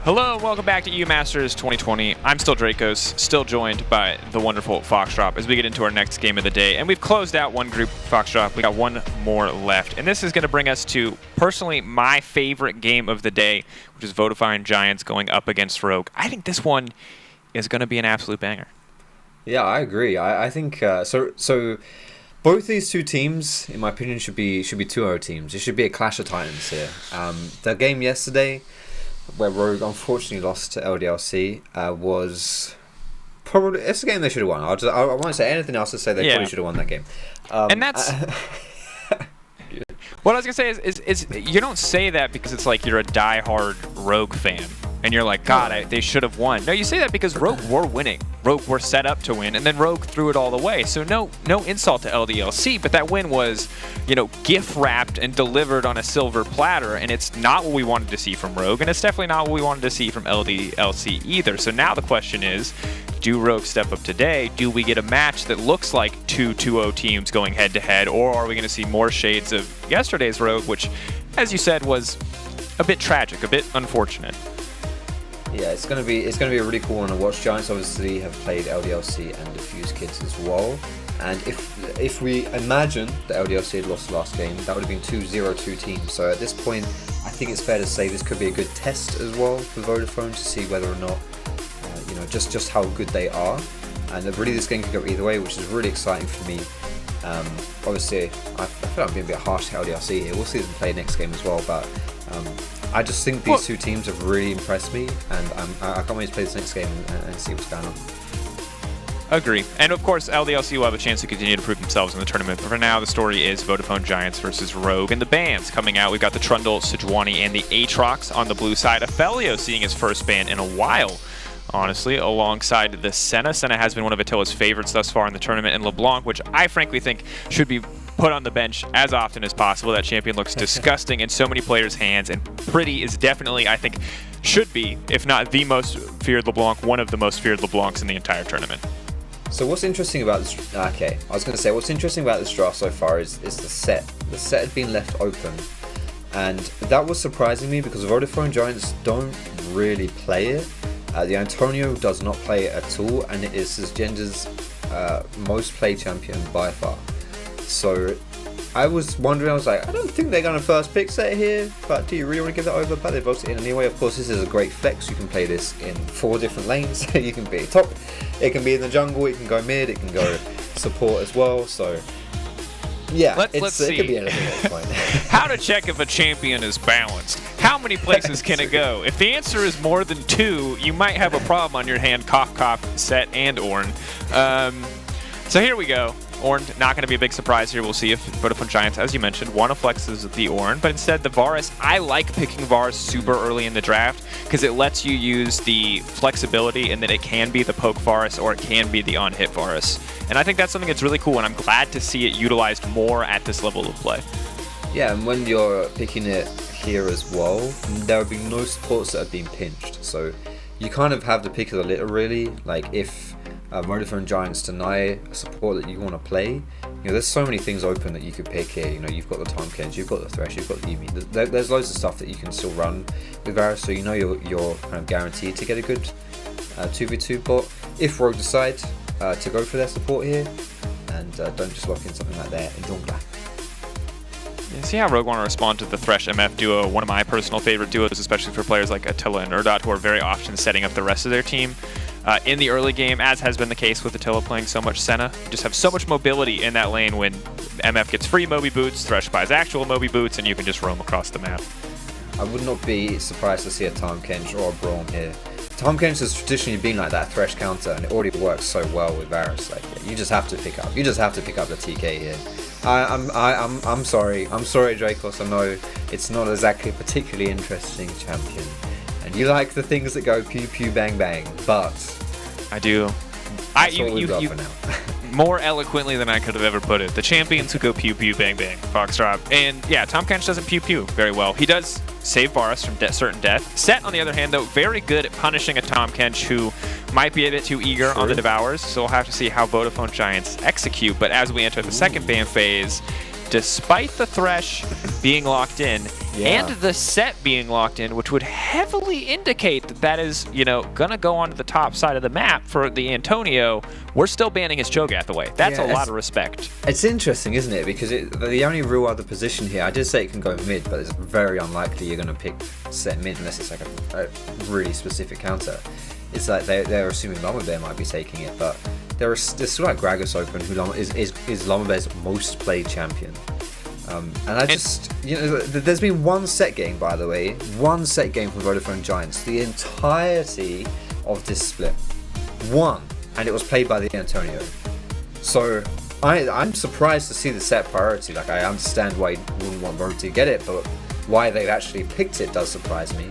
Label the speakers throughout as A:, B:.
A: Hello and welcome back to EU Masters 2020. I'm still Dracos, still joined by the wonderful Foxdrop as we get into our next game of the day. And we've closed out one group, Foxdrop. We got one more left. And this is going to bring us to, personally, my favorite game of the day, which is Vodafone Giants going up against Rogue. I think this one is going to be an absolute banger.
B: Yeah, I agree. I think so. Both these two teams, in my opinion, should be 2-0 teams. It should be a clash of titans here. The game yesterday, where Rogue unfortunately lost to LDLC, was probably it's a game they should have won. I won't say anything else to say they probably should have won that game.
A: And that's what I was gonna say is you don't say that because it's like you're a diehard Rogue fan and you're like, God, they should have won. No, you say that because Rogue were winning. Rogue were set up to win, and then Rogue threw it all the way. So no insult to LDLC, but that win was, gift wrapped and delivered on a silver platter, and it's not what we wanted to see from Rogue, and it's definitely not what we wanted to see from LDLC either. So now the question is, do Rogue step up today? Do we get a match that looks like two 2-0 teams going head to head, or are we going to see more shades of yesterday's Rogue, which, as you said, was a bit tragic, a bit unfortunate?
B: Yeah, it's gonna be a really cool one to watch. Giants obviously have played LDLC and Diffuse Kids as well, and if we imagine that LDLC had lost the last game, that would have been 2-0-2 teams. So at this point, I think it's fair to say this could be a good test as well for Vodafone to see whether or not, just how good they are. And really, this game could go either way, which is really exciting for me. Obviously, I feel like I'm being a bit harsh to LDLC here. We'll see them play next game as well, but I just think these two teams have really impressed me, and I can't wait to play this next game and see what's going on.
A: Agree. And of course, LDLC will have a chance to continue to prove themselves in the tournament. But for now, the story is Vodafone Giants versus Rogue. And the bans coming out, we've got the Trundle, Sejuani, and the Aatrox on the blue side. Aphelios seeing his first ban in a while, honestly, alongside the Senna. Senna has been one of Attila's favorites thus far in the tournament, and LeBlanc, which I frankly think should be put on the bench as often as possible. That champion looks disgusting in so many players' hands, and Pretty is definitely, I think, should be, if not the most feared LeBlanc, one of the most feared LeBlancs in the entire tournament.
B: So what's interesting about this? What's interesting about this draft so far is the Sett. The Sett had been left open, and that was surprising me because Vodafone Giants don't really play it. The Antonio does not play it at all, and it is Szygyenda's most played champion by far. So I was wondering, I don't think they're going to first pick Sett here, but do you really want to give that over? But they voted in anyway. Of course, this is a great flex. You can play this in 4 different lanes. You can be top, it can be in the jungle, it can go mid, it can go support as well. So yeah,
A: let's see.
B: It could be anything at this point.
A: How to check if a champion is balanced? How many places can it go? If the answer is more than 2, you might have a problem on your hand. Cough, Sett, and Ornn. So here we go. Ornn, not going to be a big surprise here. We'll see if Vodafone Giants, as you mentioned, want to flex the Ornn, but instead the Varus. I like picking Varus super early in the draft because it lets you use the flexibility and that it can be the poke Varus or it can be the on-hit Varus. And I think that's something that's really cool, and I'm glad to see it utilized more at this level of play.
B: Yeah, and when you're picking it here as well, there will be no supports that have been pinched. So you kind of have the pick of the litter, really. Like if Vodafone Giants deny a support that you want to play, there's so many things open that you could pick here. You've got the Tahm Kench, you've got the Thresh, you've got the Eevee. There's loads of stuff that you can still run with Varus, so you're kind of guaranteed to get a good 2v2 bot if Rogue decide to go for their support here, and don't just lock in something like that in Jungla.
A: See how Rogue want to respond to the Thresh MF duo, one of my personal favorite duos, especially for players like Attila and Erdote, who are very often setting up the rest of their team in the early game, as has been the case with Attila playing so much Senna. You just have so much mobility in that lane when MF gets free Moby boots, Thresh buys actual Moby boots, and you can just roam across the map.
B: I would not be surprised to see a Tahm Kench or a Braum here. Tahm Kench has traditionally been like that Thresh counter, and it already works so well with Varus. You just have to pick up. You just have to pick up the TK here. I'm sorry, Dracos. I know it's not exactly a particularly interesting champion, and you like the things that go pew pew bang bang, but
A: I do. You
B: for now.
A: More eloquently than I could have ever put it. The champions who go pew pew bang bang, Foxdrop. And yeah, Tahm Kench doesn't pew pew very well. He does save Varus from certain death. Sett, on the other hand, though, very good at punishing a Tahm Kench who might be a bit too eager on the Devours. So we'll have to see how Vodafone Giants execute. But as we enter the second ban phase, despite the Thresh being locked in, and the Sett being locked in, which would heavily indicate that that is, going to go onto the top side of the map for the Antonio. We're still banning his Cho'Gath away. That's a lot of respect.
B: It's interesting, isn't it? Because the only real other position here, I did say it can go mid, but it's very unlikely you're going to pick Sett mid unless it's like a really specific counter. It's like they're assuming Lamabear might be taking it, but there's still like Gragas open, who is Lamabear's most played champion. And I just, there's been one Sett game, by the way, one Sett game from Vodafone Giants, the entirety of this split. One, and it was played by the Antonio. So I'm surprised to see the Sett priority. Like, I understand why you wouldn't want Rogue to get it, but why they've actually picked it does surprise me.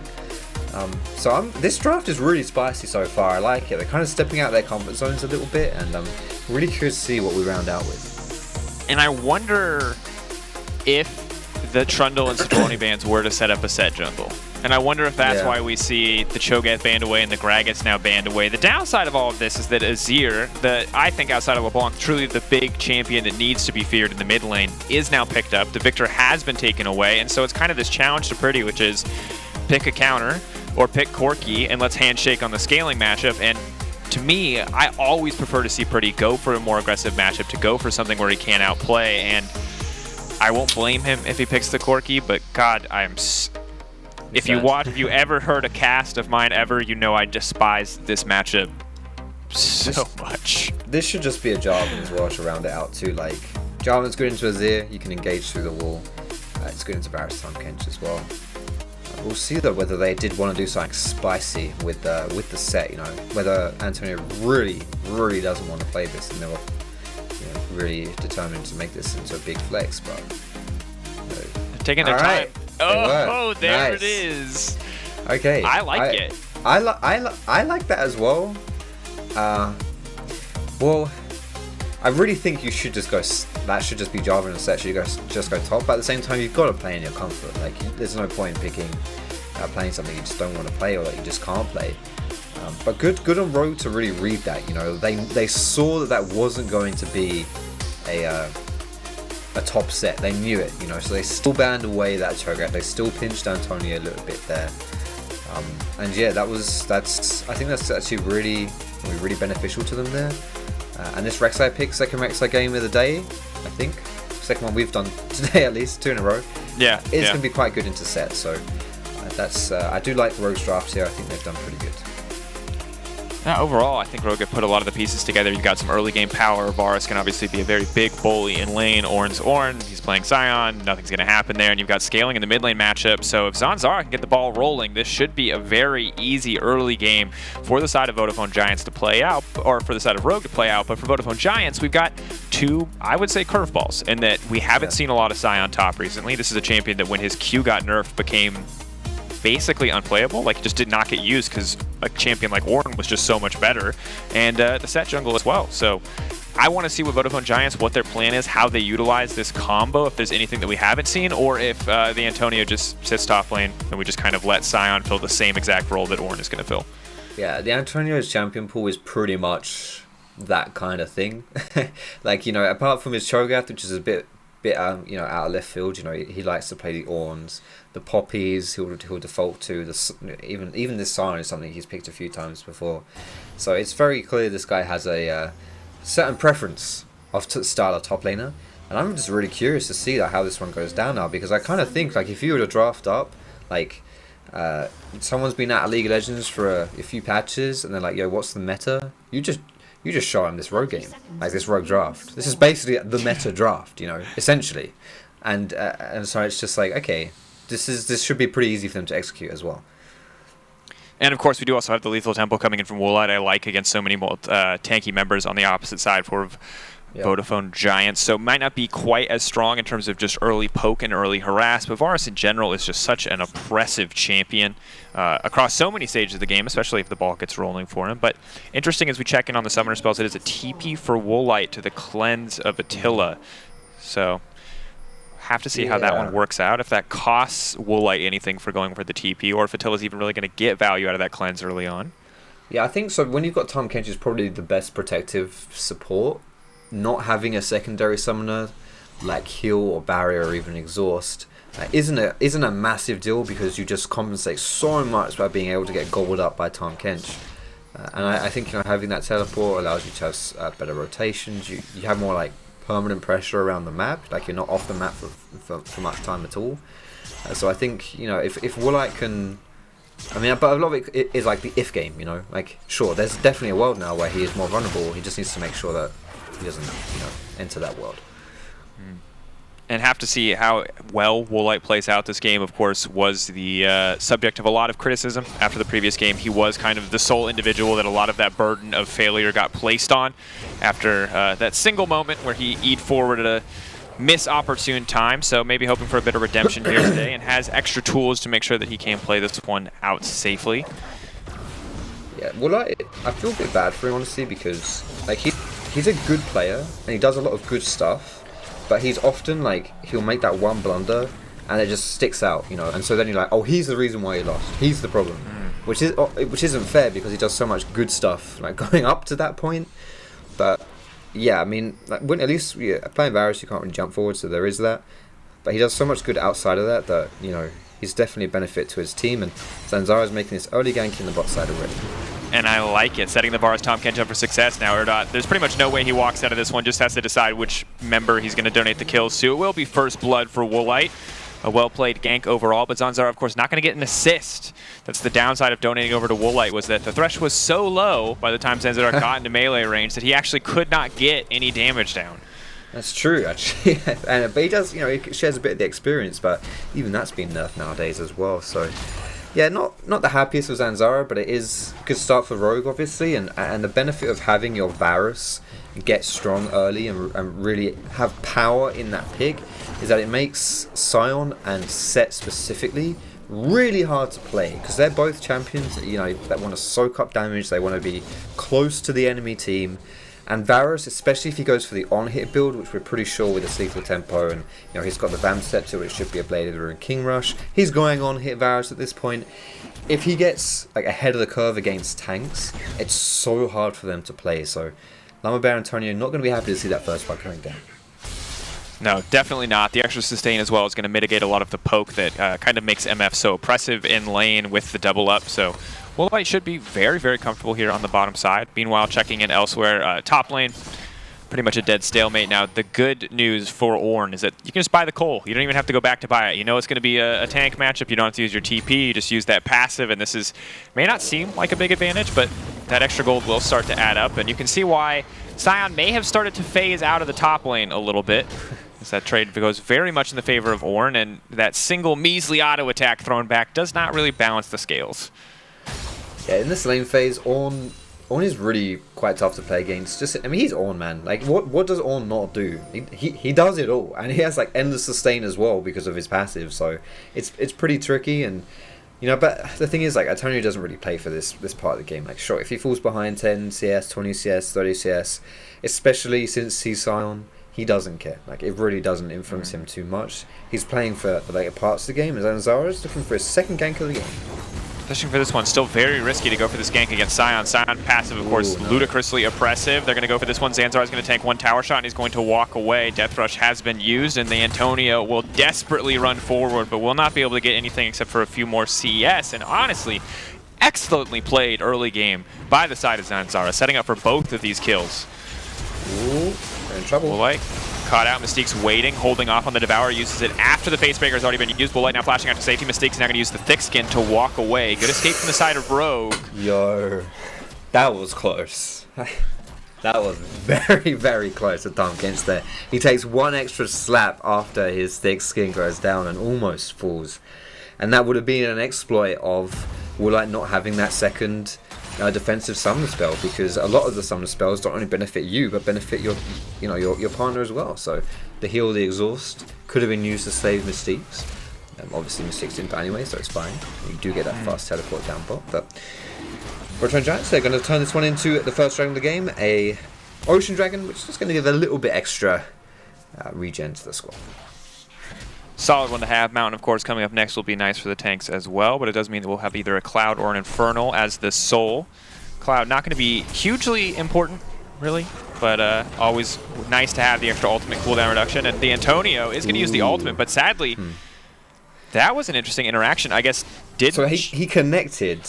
B: So this draft is really spicy so far. I like it. They're kind of stepping out their comfort zones a little bit, and I'm really curious to see what we round out with.
A: And I wonder if the Trundle and Citroni bans were to set up a Sett jungle. And I wonder if that's why we see the Cho'Gath banned away and the Gragas now banned away. The downside of all of this is that Azir, I think outside of LeBlanc, truly the big champion that needs to be feared in the mid lane, is now picked up. The Victor has been taken away, and so it's kind of this challenge to Pretty, which is pick a counter or pick Corki and let's handshake on the scaling matchup. And to me, I always prefer to see Pretty go for a more aggressive matchup, to go for something where he can't outplay. And I won't blame him if he picks the Corki, but God, if you ever heard a cast of mine ever, I despise this matchup so much.
B: This should just be a Jarvan as well to round it out too. Like, Jarvan's good into Azir, you can engage through the wall. It's good into Varus, Tahm, Kench as well. We'll see though whether they did want to do something spicy with the Sett. Whether Antonio really doesn't want to play this, and they're really determined to make this into a big flex. But
A: taking their time. Oh, there it is.
B: Okay,
A: I like it.
B: I like that as well. Well, I really think you should just go. That should just be Jarvan and Sett. Should just go top. But at the same time, you've got to play in your comfort. Like, there's no point in playing something you just don't want to play or that you just can't play. But good on Rogue to really read that. They saw that wasn't going to be a top Sett. They knew it. So they still banned away that Cho'Gath. They still pinched Antonio a little bit there. And yeah, I think that's actually really beneficial to them there. And this Rek'Sai pick, second Rek'Sai game of the day, I think. Second one we've done today, at least, 2 in a row.
A: Yeah.
B: It's going to be quite good into Sett. So I do like Rogue's draft here. I think they've done pretty good.
A: Overall, I think Rogue have put a lot of the pieces together. You've got some early game power. Varus can obviously be a very big bully in lane. Ornn's Ornn. He's playing Sion. Nothing's going to happen there. And you've got scaling in the mid lane matchup. So if Zanzarah can get the ball rolling, this should be a very easy early game for the side of Vodafone Giants to play out, or for the side of Rogue to play out. But for Vodafone Giants, we've got 2, I would say, curveballs, in that we haven't seen a lot of Sion top recently. This is a champion that when his Q got nerfed became basically unplayable. Like, he just did not get used because a champion like Ornn was just so much better, and the Sett jungle as well. So I want to see what Vodafone Giants, what their plan is, how they utilize this combo, if there's anything that we haven't seen, or if the Antonio just sits top lane and we just kind of let Sion fill the same exact role that Ornn is going to fill.
B: Yeah, the Antonio's champion pool is pretty much that kind of thing. Like, apart from his Cho'Gath, which is a bit out of left field. He likes to play the Ornns, the Poppies. He'll default to even this Sion is something he's picked a few times before. So it's very clear this guy has a certain preference of style of top laner, and I'm just really curious to see how this one goes down now, because I kind of think, like, if you were to draft up, like, someone's been out of League of Legends for a few patches, and they're like, yo, what's the meta? You just show him this Rogue game, like this Rogue draft. This is basically the meta draft, essentially. And so it's just like, okay, this should be pretty easy for them to execute as well.
A: And of course, we do also have the Lethal Tempo coming in from Woolite. I like against so many tanky members on the opposite side for Vodafone Giants. So might not be quite as strong in terms of just early poke and early harass, but Varus in general is just such an oppressive champion across so many stages of the game, especially if the ball gets rolling for him. But interesting, as we check in on the summoner spells, it is a TP for Woolite to the cleanse of Attila. So have to see how that one works out, if that costs Woolite anything for going for the TP, or if Attila's even really going to get value out of that cleanse early on.
B: Yeah, I think so. When you've got Tahm, Kench is probably the best protective support. Not having a secondary summoner like heal or barrier or even exhaust isn't a massive deal because you just compensate so much by being able to get gobbled up by Tahm Kench. And I think having that teleport allows you to have better rotations. You have more like permanent pressure around the map. Like you're not off the map for much time at all. So I think if Woolite can, but a lot of it is like the if game. Like sure, there's definitely a world now where he is more vulnerable. He just needs to make sure that he doesn't enter that world.
A: And have to see how well Woolite plays out this game. Of course, was the subject of a lot of criticism after the previous game. He was kind of the sole individual that a lot of that burden of failure got placed on after that single moment where he E'd forward at a miss-opportune time. So maybe hoping for a bit of redemption here today, and has extra tools to make sure that he can play this one out safely.
B: Yeah, Woolite, I feel a bit bad for him honestly because like he's a good player and he does a lot of good stuff. But he's often like, he'll make that one blunder and it just sticks out, and so then you're like, oh, he's the reason why he lost. He's the problem, which isn't fair because he does so much good stuff like going up to that point. But yeah, like, when at least playing Varus, you can't really jump forward, so there is that. But he does so much good outside of that he's definitely a benefit to his team. And Zanzarah is making this early gank in the bot side already.
A: And I like it, setting the Varus Tahm Kench up for success now. Erdote, there's pretty much no way he walks out of this one, just has to decide which member he's going to donate the kills to. It will be first blood for Woolite. A well-played gank overall, but Zanzarah, of course, not going to get an assist. That's the downside of donating over to Woolite, was that the Thresh was so low by the time Zanzarah got into melee range that he actually could not get any damage down. That's
B: true, actually. But he does, he shares a bit of the experience, but even that's been nerfed nowadays as well, so... Yeah, not the happiest with Zanzarah, but it is a good start for Rogue, obviously, and the benefit of having your Varus get strong early and really have power in that pick is that it makes Sion and Sett specifically really hard to play because they're both champions that want to soak up damage, they want to be close to the enemy team. And Varus, especially if he goes for the on-hit build, which we're pretty sure with the lethal tempo, and he's got the Vamp Scepter, which should be a Bladed Rune King Rush. He's going on-hit Varus at this point. If he gets like ahead of the curve against tanks, it's so hard for them to play. So Lamabear and Antonio not going to be happy to see that first blood going down.
A: No, definitely not. The extra sustain as well is going to mitigate a lot of the poke that kind of makes MF so oppressive in lane with the double up. So Woolite should be very, very comfortable here on the bottom side. Meanwhile, checking in elsewhere, top lane, pretty much a dead stalemate now. The good news for Ornn is that you can just buy the coal. You don't even have to go back to buy it. You know it's going to be a tank matchup. You don't have to use your TP. You just use that passive, and this may not seem like a big advantage, but that extra gold will start to add up, and you can see why Sion may have started to phase out of the top lane a little bit. As that trade goes very much in the favor of Ornn, and that single measly auto attack thrown back does not really balance the scales.
B: Yeah, in this lane phase, Ornn is really quite tough to play against. He's Ornn, man. Like, what does Ornn not do? He does it all, and he has like endless sustain as well because of his passive. So it's pretty tricky, and but the thing is, like, Antonio doesn't really play for this part of the game. Like, sure, if he falls behind 10 CS, 20 CS, 30 CS, especially since he's Sion, he doesn't care. Like, it really doesn't influence him too much. He's playing for the later parts of the game, and Zanzarah is looking for his second gank of the game.
A: Pushing for this one, still very risky to go for this gank against Sion. Sion passive, of course, ludicrously oppressive. They're going to go for this one. Zanzarah is going to tank one tower shot, and he's going to walk away. Death Rush has been used, and the Antonio will desperately run forward, but will not be able to get anything except for a few more CS. And honestly, excellently played early game by the side of Zanzarah, setting up for both of these kills.
B: Ooh, they're in trouble.
A: Woolite caught out. Mystiques waiting, holding off on the Devourer. Uses it after the Facebreaker has already been used. Woolite now flashing out to safety. Mystiques now going to use the Thick Skin to walk away. Good escape from the side of Rogue.
B: Yo, that was close. That was very, very close to Tahm Kench there. He takes one extra slap after his Thick Skin goes down and almost falls. And that would have been an exploit of Woolite not having that second defensive summon spell, because a lot of the summon spells don't only benefit you but benefit your partner as well. So the heal, the exhaust could have been used to save Mystiques. Obviously Mystiques didn't anyway, so it's fine. You do get that fast teleport down bot. But Vodafone Giants, they're going to turn this one into the first dragon of the game, a Ocean Dragon, which is just going to give a little bit extra regen to the squad.
A: Solid one to have. Mountain, of course, coming up next will be nice for the tanks as well, but it does mean that we'll have either a Cloud or an Infernal as the soul. Cloud not going to be hugely important, really, but always nice to have the extra ultimate cooldown reduction. And the Antonio is going to use the ultimate, but sadly, That was an interesting interaction. I guess did
B: So he connected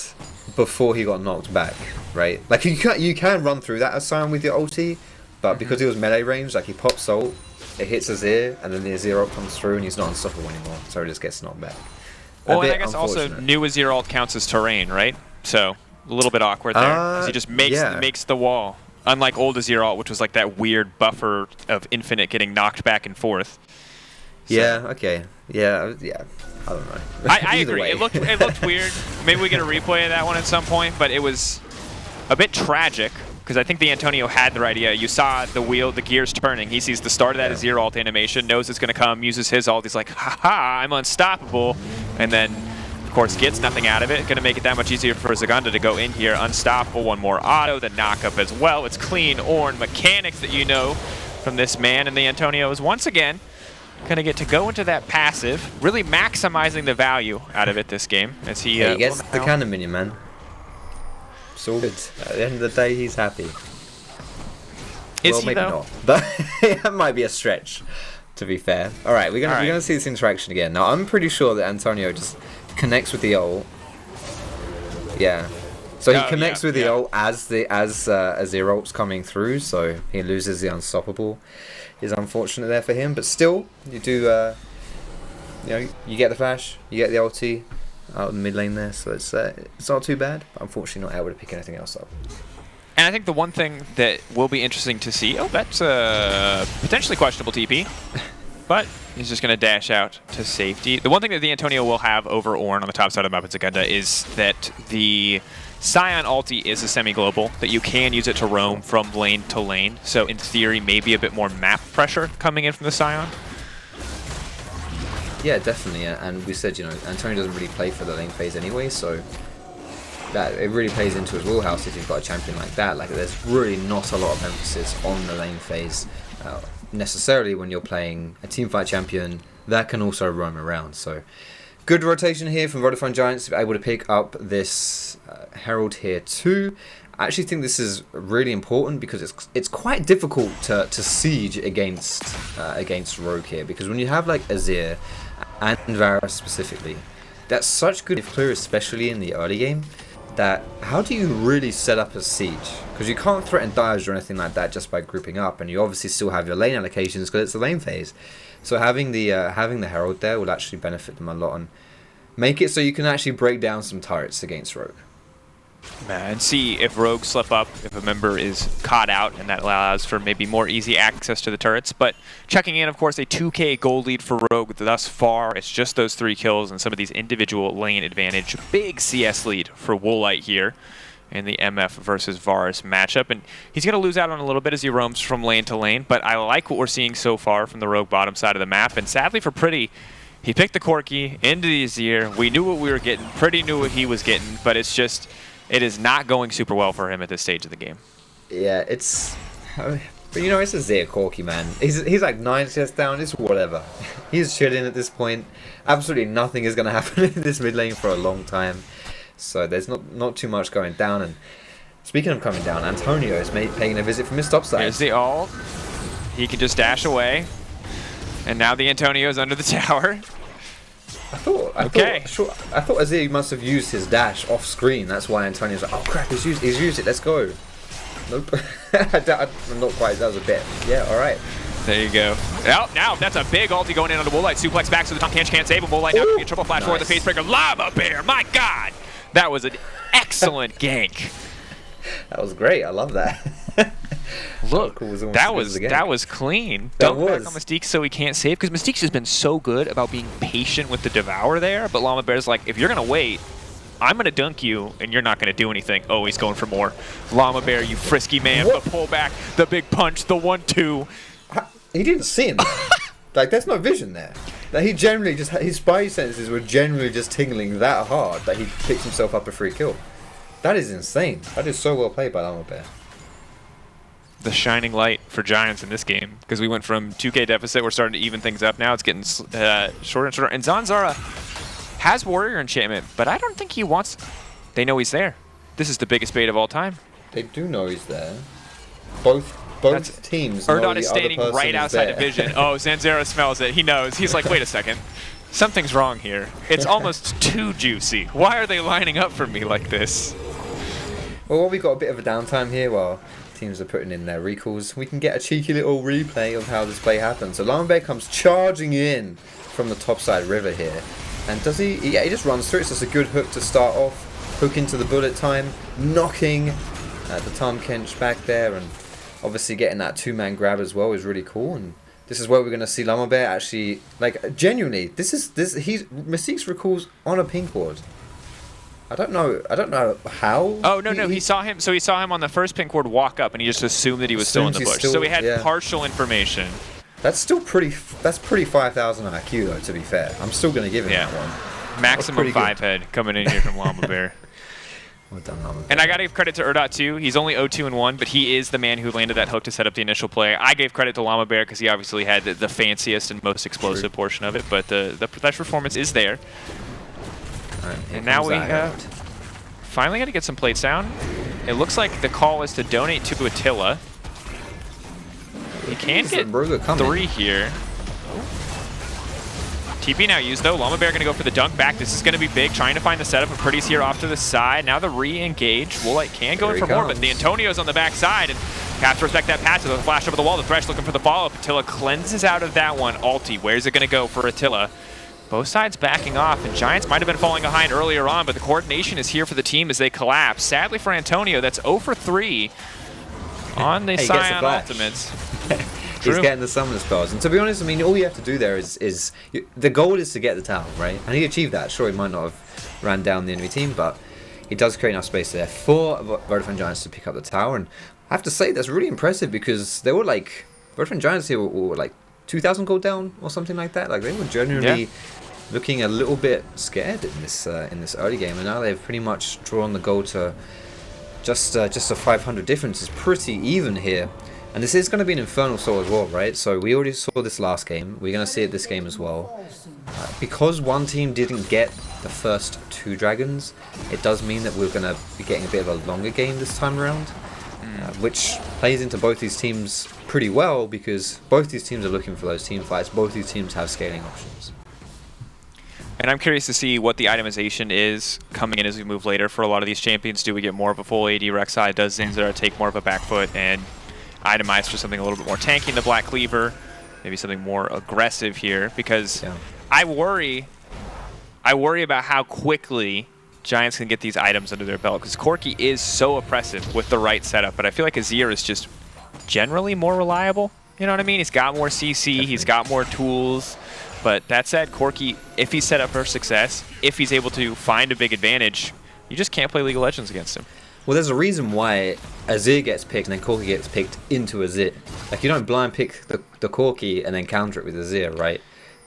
B: before he got knocked back, right? Like you can run through that as Sion with your ulti, but because he was melee range, like he pops ult, it hits Azir, and then the Azir ult comes through and he's not unstoppable anymore, so he just gets knocked back.
A: Well, and I guess also new Azir ult counts as terrain, right? So a little bit awkward there, because he just makes the wall. Unlike old Azir ult, which was like that weird buffer of infinite getting knocked back and forth. So.
B: Yeah. Okay. Yeah. I don't know.
A: I agree. It looked weird. Maybe we get a replay of that one at some point, but it was a bit tragic because I think the Antonio had the right idea. You saw the gears turning. He sees the start of that Azir ult animation, knows it's going to come, uses his ult. He's like, ha, I'm unstoppable. And then, of course, gets nothing out of it. Going to make it that much easier for Szygenda to go in here. Unstoppable, one more auto, the knockup as well. It's clean Ornn mechanics that you know from this man. And the Antonio is once again going to get to go into that passive, really maximizing the value out of it this game. As he
B: gets the cannon minion, man. It's all good. At the end of the day, he's happy.
A: Is he,
B: maybe
A: though?
B: Not. But that might be a stretch, to be fair. All right, we're gonna see this interaction again. Now, I'm pretty sure that Antonio just connects with the ult. Yeah. So he connects with the ult as Azir ult's coming through, so he loses the unstoppable. Is unfortunate there for him, but still, you do, you get the flash, you get the ulti out in the mid lane there, so it's not too bad. But unfortunately, not able to pick anything else up.
A: And I think the one thing that will be interesting to see, that's a potentially questionable TP, but he's just going to dash out to safety. The one thing that the Antonio will have over Ornn on the top side of the map at Szygenda is that the Sion ulti is a semi-global, that you can use it to roam from lane to lane. So in theory, maybe a bit more map pressure coming in from the Sion.
B: Yeah, definitely. And we said, Antonio doesn't really play for the lane phase anyway, so that it really plays into his wheelhouse if you've got a champion like that. Like, there's really not a lot of emphasis on the lane phase necessarily when you're playing a teamfight champion that can also roam around. So good rotation here from Vodafone Giants to be able to pick up this Herald here too. I actually think this is really important because it's quite difficult to siege against Rogue here, because when you have like Azir and Varus specifically, that's such good clear, especially in the early game, that how do you really set up a siege? Because you can't threaten dives or anything like that just by grouping up, and you obviously still have your lane allocations because it's the lane phase. So having the Herald there will actually benefit them a lot and make it so you can actually break down some turrets against Rogue.
A: And see if Rogue slip up, if a member is caught out, and that allows for maybe more easy access to the turrets. But checking in, of course, a 2k gold lead for Rogue thus far. It's just those 3 kills and some of these individual lane advantage. Big CS lead for Woolite here in the MF versus Varus matchup. And he's going to lose out on a little bit as he roams from lane to lane. But I like what we're seeing so far from the Rogue bottom side of the map. And sadly for Pretty, he picked the Corki into the Azir. We knew what we were getting. Pretty knew what he was getting. But it's just, it is not going super well for him at this stage of the game.
B: Yeah, it's it's Azir Corki, man. He's like 9 CS down. It's whatever. He's chilling at this point. Absolutely nothing is going to happen in this mid lane for a long time. So there's not too much going down. And speaking of coming down, Antonio is paying a visit from his top side.
A: Here's the ult. He can just dash away. And now the Antonio is under the tower.
B: I thought Azir must have used his dash off screen. That's why Antonio's like, oh crap, he's used it. Let's go. Nope. I'm not quite. That was a bit. Yeah. All right.
A: There you go. Now that's a big ulti going in on the Woolite. Suplex back so the Tahm Kench can't save him. Woolite now can be a triple flash for the facebreaker. Lamabear. My God, that was an excellent gank.
B: That was great. I love that.
A: Look, that was clean. Don't back on Mystiques so he can't save, because Mystiques has been so good about being patient with the Devour there, but Lamabear's like, if you're going to wait, I'm going to dunk you, and you're not going to do anything. Oh, he's going for more. Lamabear, you frisky man, the pullback, the big punch, the 1-2.
B: He didn't see him. Like, there's no vision there. That he generally just, his spy senses were generally just tingling that hard that he picked himself up a free kill. That is insane. That is so well played by Lamabear.
A: The shining light for Giants in this game, because we went from 2k deficit, we're starting to even things up now. It's getting shorter and shorter. And Zanzarah has Warrior Enchantment, but I don't think he wants... They know he's there. This is the biggest bait of all time.
B: They do know he's there. Both teams know
A: Erdote
B: the
A: is
B: other
A: standing
B: person
A: right
B: is
A: outside
B: there.
A: of vision. Oh, Zanzarah smells it. He knows. He's like, wait a second. Something's wrong here. It's almost too juicy. Why are they lining up for me like this?
B: Well, we've got a bit of a downtime here while teams are putting in their recalls. We can get a cheeky little replay of how this play happens. So Lamabear comes charging in from the topside river here. And does he? Yeah, he just runs through. It's just a good hook to start off. Hook into the bullet time. Knocking the Tahm Kench back there. And obviously getting that two-man grab as well is really cool. And this is where we're going to see Lamabear actually, like, genuinely, Mystiques recalls on a pink ward. I don't know how.
A: Oh, no, he saw him. So he saw him on the first pink ward walk up, and he just assumed that he was still in the bush. So he had partial information.
B: That's still pretty 5,000 IQ, though, to be fair. I'm still going to give him that one.
A: Maximum 5 head coming in here from Lamabear.
B: Well done, Lamabear.
A: And I got to give credit to Erdote, too. He's only 0-2-1, but he is the man who landed that hook to set up the initial play. I gave credit to Lamabear because he obviously had the fanciest and most explosive portion of it, but the Thresh performance is there.
B: Right,
A: and now we finally got to get some plates down. It looks like the call is to donate to Attila. He can get 3 here. TP now used though. Lamabear going to go for the dunk back. This is going to be big, trying to find the setup. And Pretty's here off to the side. Now the re-engage. Woolite can go in for more, but the Antonio's on the back side. And has to respect that pass with a flash over the wall. The Thresh looking for the follow-up. Attila cleanses out of that one. Ulti, where's it going to go for Attila? Both sides backing off, and Giants might have been falling behind earlier on, but the coordination is here for the team as they collapse. Sadly for Antonio, that's 0 for 3 on the Sion ultimates.
B: He's getting the summon spells. And to be honest, I mean, all you have to do there is the goal is to get the tower, right? And he achieved that. Sure, he might not have ran down the enemy team, but he does create enough space there for Vodafone Giants to pick up the tower. And I have to say, that's really impressive because they were like, Vodafone Giants here were like 2,000 gold down or something like that. Like, they were genuinely looking a little bit scared in this early game, and now they've pretty much drawn the goal to just a 500 difference. Is pretty even here, and this is going to be an Infernal Soul as well, right? So we already saw this last game. We're going to see it this game as well. Because one team didn't get the first 2 dragons, it does mean that we're going to be getting a bit of a longer game this time around, which plays into both these teams pretty well because both these teams are looking for those team fights. Both these teams have scaling options.
A: And I'm curious to see what the itemization is coming in as we move later for a lot of these champions. Do we get more of a full AD Rek'Sai? Does Zanzarah take more of a back foot and itemize for something a little bit more tanky in the Black Cleaver? Maybe something more aggressive here, because I worry about how quickly Giants can get these items under their belt, because Corki is so oppressive with the right setup, but I feel like Azir is just generally more reliable. You know what I mean? He's got more CC, Definitely. He's got more tools. But that said, Corki, if he's set up for success, if he's able to find a big advantage, you just can't play League of Legends against him.
B: Well, there's a reason why Azir gets picked and then Corki gets picked into Azir. Like, you don't blind pick the Corki and then counter it with Azir, right?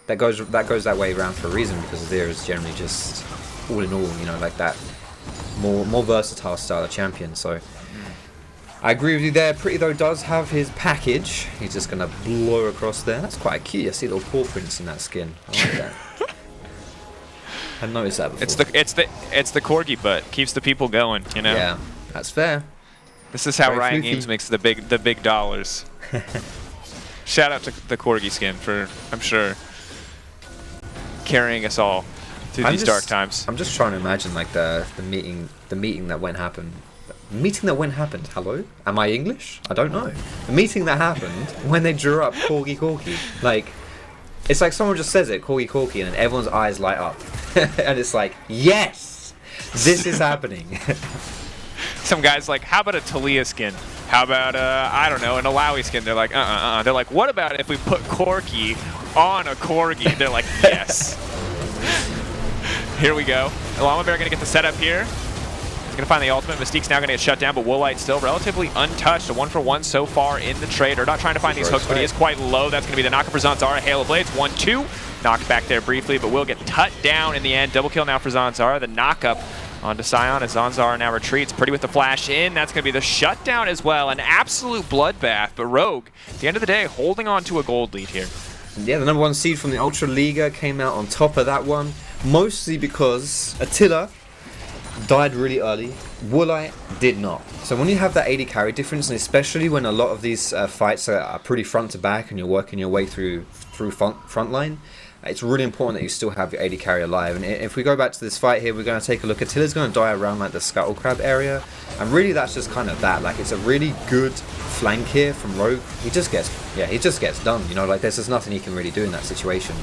B: That goes that way around for a reason, because Azir is generally just all in all, you know, like that more versatile style of champion. So I agree with you there. Pretty though does have his package. He's just gonna blow across there. That's quite cute. I see little paw prints in that skin. I like that. I noticed that before.
A: It's the Corgi butt. Keeps the people going, you know.
B: Yeah, that's fair.
A: This is how Riot Games makes the big dollars. Shout out to the Corgi skin for, I'm sure, carrying us all through these dark times.
B: I'm just trying to imagine like the meeting that went happen. Meeting that went happened. Hello? Am I English? I don't know. The meeting that happened when they drew up Corki. Like, it's like someone just says it, Corki, and then everyone's eyes light up. And it's like, yes! This is happening.
A: Some guy's like, how about a Talia skin? How about, I don't know, an Alawi skin? They're like, They're like, what about if we put Corki on a Corgi? They're like, yes. Here we go. Lamabear going to get the setup here. He's going to find the ultimate. Mystiques now going to get shut down, but Woolite still relatively untouched. A 1-for-1 so far in the trade. They're not trying to find these hooks, but he is quite low. That's going to be the knock for Zanzarah. Hail of Blades, 1-2. Knocked back there briefly, but will get tut down in the end. Double kill now for Zanzarah. The knock-up onto Sion as Zanzarah now retreats. Pretty with the flash in. That's going to be the shutdown as well. An absolute bloodbath, but Rogue, at the end of the day, holding on to a gold lead here.
B: Yeah, the #1 seed from the Ultra Liga came out on top of that one, mostly because Attila died really early. Woolite did not. So when you have that 80 carry difference, and especially when a lot of these fights are pretty front to back and you're working your way through front line, it's really important that you still have your AD carry alive. And if we go back to this fight here, we're going to take a look. Attila's going to die around like the Scuttle Crab area, and really that's just kind of that. Like, it's a really good flank here from Rogue. He just gets done. You know, like there's just nothing he can really do in that situation.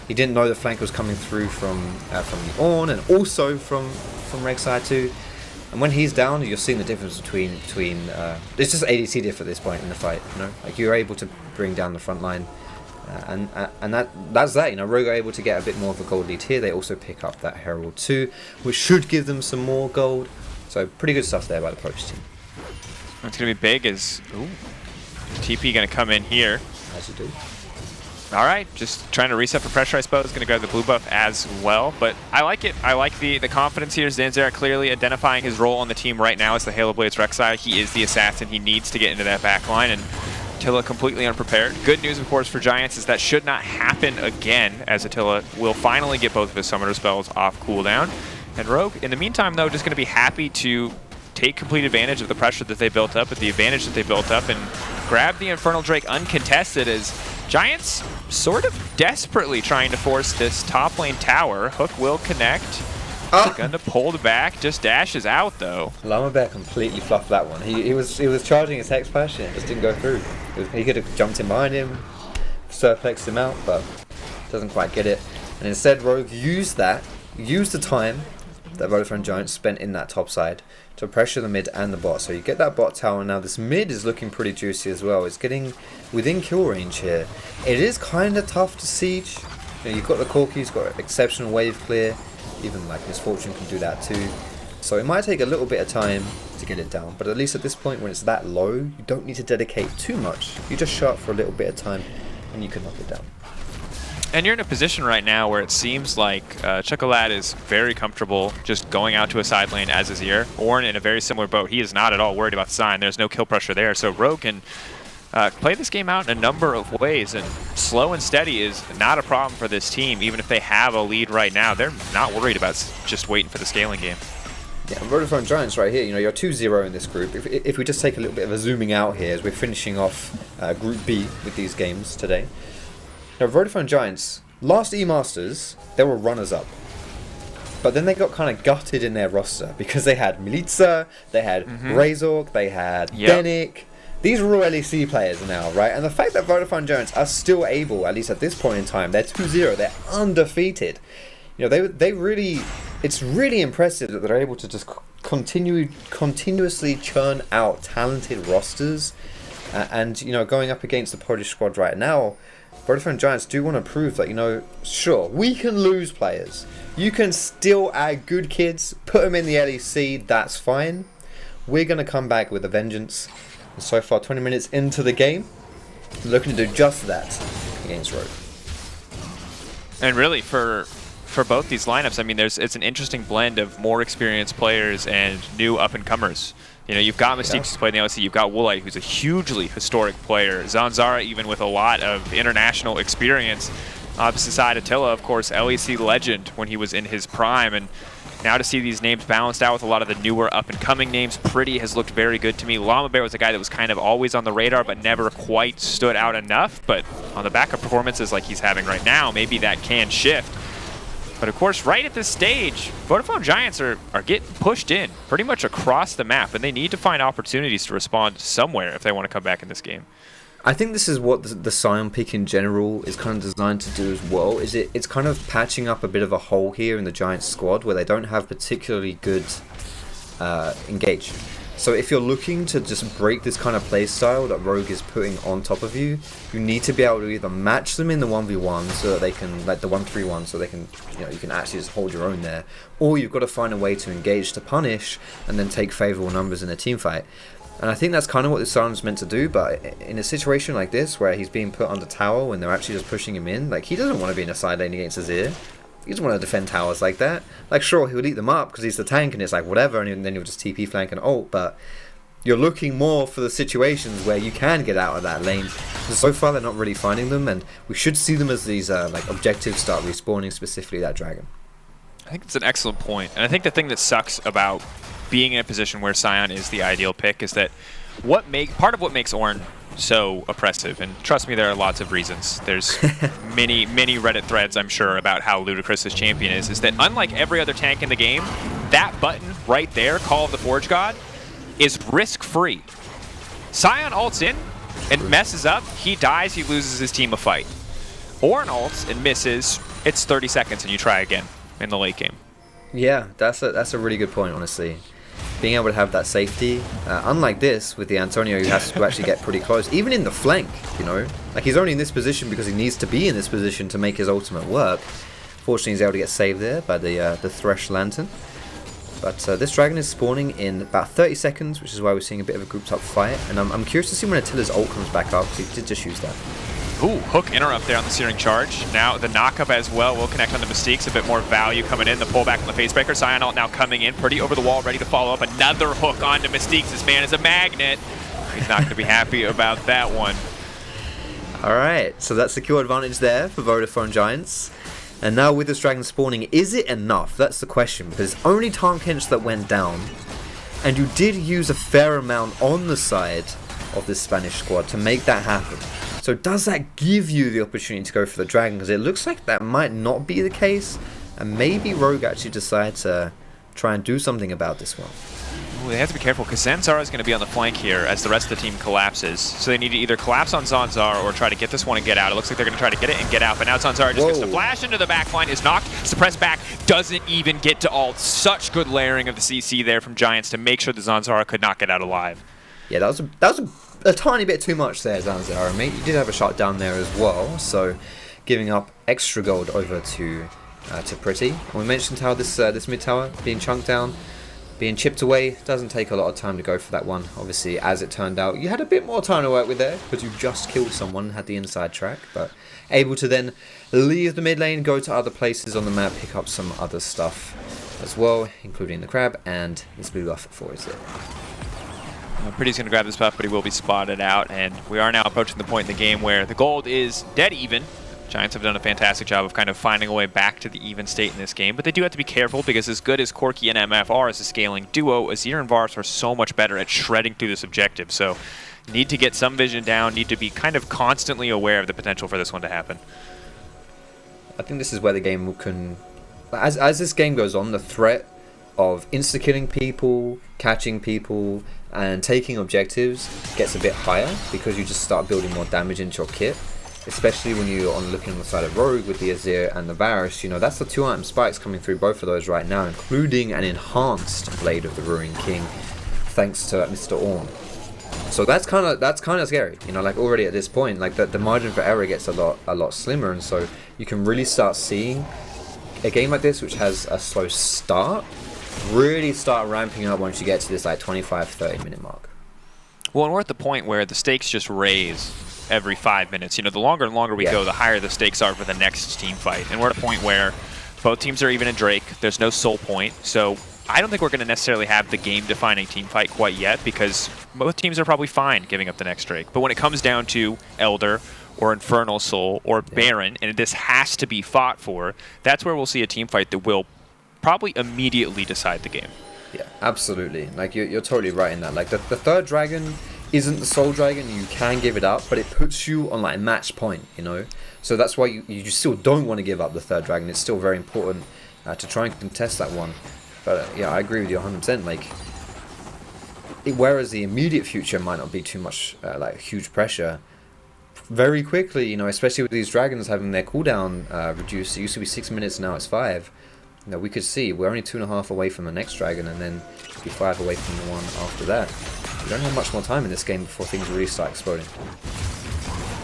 B: He didn't know the flank was coming through from the Ornn and also from Rek'Sai too. And when he's down, you're seeing the difference between it's just ADC diff at this point in the fight. You know, like you're able to bring down the front line. And that's that. You know, Rogue are able to get a bit more of a gold lead here. They also pick up that Herald too, which should give them some more gold. So pretty good stuff there by the Poach team.
A: What's going to be big is TP going to come in here.
B: As you do.
A: All right, just trying to reset for pressure, I suppose. Going to grab the blue buff as well, but I like it. I like the confidence here. Zanzarah clearly identifying his role on the team right now as the Halo Blades Rek'Sai. He is the assassin. He needs to get into that back line, and Attila completely unprepared. Good news, of course, for Giants is that should not happen again, as Attila will finally get both of his summoner spells off cooldown. And Rogue, in the meantime, though, just going to be happy to take complete advantage of the pressure that they built up, with the advantage that they built up, and grab the Infernal Drake uncontested as Giants sort of desperately trying to force this top lane tower. Hook will connect. Szygenda pulled back, just dashes out though.
B: Lamabear completely fluffed that one. He was charging his Hex Splash and it just didn't go through. He could have jumped in behind him, surplexed him out, but doesn't quite get it. And instead Rogue used the time that Vodafone Giants spent in that top side to pressure the mid and the bot. So you get that bot tower. Now this mid is looking pretty juicy as well. It's getting within kill range here. It is kind of tough to siege. You know, you've got the Corki, you've got exceptional wave clear. Even like Misfortune can do that too. So it might take a little bit of time to get it down. But at least at this point when it's that low, you don't need to dedicate too much. You just shut for a little bit of time and you can knock it down.
A: And you're in a position right now where it seems like Czekolad is very comfortable just going out to a side lane as Azir. Ornn in a very similar boat. He is not at all worried about the sign. There's no kill pressure there. So Rogue can play this game out in a number of ways. And slow and steady is not a problem for this team. Even if they have a lead right now, they're not worried about just waiting for the scaling game.
B: Yeah, and Vodafone Giants right here, you know, you're 2-0 in this group. If we just take a little bit of a zooming out here as we're finishing off Group B with these games today. Now, Vodafone Giants, last E-Masters, they were runners-up. But then they got kind of gutted in their roster because they had Milica, they had Razork, they had Denick. These are all LEC players now, right? And the fact that Vodafone Giants are still able, at least at this point in time, they're 2-0, they're undefeated. You know, they really, it's really impressive that they're able to just continuously churn out talented rosters. And, you know, going up against the Polish squad right now, Vodafone Giants do want to prove that, you know, sure, we can lose players. You can still add good kids, put them in the LEC, that's fine. We're going to come back with a vengeance. And so far, 20 minutes into the game, looking to do just that against Rogue.
A: And really, for both these lineups, I mean, it's an interesting blend of more experienced players and new up-and-comers. You know, you've got Mystiques who's played in the LEC, you've got Woolite, who's a hugely historic player, Zanzarah even with a lot of international experience. Opposite side, Attila, of course, LEC legend when he was in his prime, and now to see these names balanced out with a lot of the newer up-and-coming names, Pretty has looked very good to me. Lamabear was a guy that was kind of always on the radar but never quite stood out enough, but on the back of performances like he's having right now, maybe that can shift. But of course, right at this stage, Vodafone Giants are getting pushed in pretty much across the map, and they need to find opportunities to respond somewhere if they want to come back in this game.
B: I think this is what the Sion pick in general is kind of designed to do as well. It's kind of patching up a bit of a hole here in the Giants squad where they don't have particularly good engage. So if you're looking to just break this kind of play style that Rogue is putting on top of you, you need to be able to either match them in the 1v1 so that they can, like the 1-3-1, so they can, you know, you can actually just hold your own there, or you've got to find a way to engage to punish and then take favorable numbers in a team fight. And I think that's kind of what the Sion's meant to do, but in a situation like this where he's being put under tower when they're actually just pushing him in, like he doesn't want to be in a side lane against Azir. He doesn't want to defend towers like that. Like, sure, he would eat them up because he's the tank and it's like whatever, and then he'll just TP flank and ult, but you're looking more for the situations where you can get out of that lane. So far, they're not really finding them, and we should see them as these like objectives start respawning, specifically that dragon.
A: I think it's an excellent point, and I think the thing that sucks about being in a position where Sion is the ideal pick is that part of what makes Ornn so oppressive. And trust me, there are lots of reasons. There's many Reddit threads, I'm sure, about how ludicrous this champion is that unlike every other tank in the game, that button right there, Call of the Forge God, is risk-free. Sion ults in and messes up, he dies, he loses his team a fight. Ornn ults and misses, it's 30 seconds and you try again in the late game.
B: Yeah, that's a really good point, honestly. Being able to have that safety, unlike this with the Antonio, who has to actually get pretty close, even in the flank, you know, like he's only in this position because he needs to be in this position to make his ultimate work. Fortunately, he's able to get saved there by the Thresh Lantern. But this dragon is spawning in about 30 seconds, which is why we're seeing a bit of a grouped up fight. And I'm curious to see when Attila's ult comes back up, because he did just use that.
A: Ooh, hook interrupt there on the Searing Charge. Now the knockup as well will connect on the Mystiques. A bit more value coming in. The pullback on the Facebreaker. Sion ult now coming in pretty over the wall, ready to follow up. Another hook onto Mystiques. This man is a magnet. He's not going to be happy about that one.
B: Alright, so that's the kill advantage there for Vodafone Giants. And now with this dragon spawning, is it enough? That's the question, because it's only Tahm Kench that went down. And you did use a fair amount on the side of this Spanish squad to make that happen. So does that give you the opportunity to go for the dragon? Because it looks like that might not be the case. And maybe Rogue actually decides to try and do something about this one.
A: Ooh, they have to be careful because Zanzarah is going to be on the flank here as the rest of the team collapses. So they need to either collapse on Zanzarah or try to get this one and get out. It looks like they're going to try to get it and get out. But now Zanzarah just gets to flash into the back line, is knocked, suppressed back, doesn't even get to ult. Such good layering of the CC there from Giants to make sure the Zanzarah could not get out alive.
B: Yeah, that was a tiny bit too much there, Zanzarah, mate. You did have a shot down there as well, so giving up extra gold over to Pretty. And we mentioned how this mid tower being chunked down, being chipped away, doesn't take a lot of time to go for that one. Obviously, as it turned out, you had a bit more time to work with there because you just killed someone, had the inside track, but able to then leave the mid lane, go to other places on the map, pick up some other stuff as well, including the crab and this blue buff for Azir.
A: Pretty's going to grab this buff, but he will be spotted out, and we are now approaching the point in the game where the gold is dead even. Giants have done a fantastic job of kind of finding a way back to the even state in this game, but they do have to be careful because as good as Corki and MF are as a scaling duo, Azir and Varus are so much better at shredding through this objective, so need to get some vision down, need to be kind of constantly aware of the potential for this one to happen.
B: I think this is where the game can... As this game goes on, the threat of insta-killing people, catching people, and taking objectives gets a bit higher because you just start building more damage into your kit. Especially when you're looking on the side of Rogue with the Azir and the Varus, you know, that's the 2-item spikes coming through both of those right now, including an enhanced Blade of the Ruin King, thanks to Mr. Ornn. So that's kind of scary, you know, like already at this point, like the margin for error gets a lot slimmer, and so you can really start seeing a game like this, which has a slow start, really start ramping up once you get to this like 25-30 minute mark.
A: Well, and we're at the point where the stakes just raise every 5 minutes. You know, the longer and longer we go, the higher the stakes are for the next team fight. And we're at a point where both teams are even in Drake. There's no soul point. So I don't think we're going to necessarily have the game-defining team fight quite yet because both teams are probably fine giving up the next Drake. But when it comes down to Elder or Infernal Soul or Baron, and this has to be fought for, that's where we'll see a team fight that will probably immediately decide the game.
B: Yeah, absolutely. Like, you're totally right in that. Like, the third dragon isn't the soul dragon, you can give it up, but it puts you on like match point, you know, so that's why you still don't want to give up the third dragon. It's still very important to try and contest that one. But yeah, I agree with you 100%. Like, whereas the immediate future might not be too much like huge pressure, very quickly, you know, especially with these dragons having their cooldown reduced. It used to be 6 minutes, now it's 5. You know, we could see we're only 2.5 away from the next dragon, and then be 5 away from the one after that. We don't have much more time in this game before things really start exploding.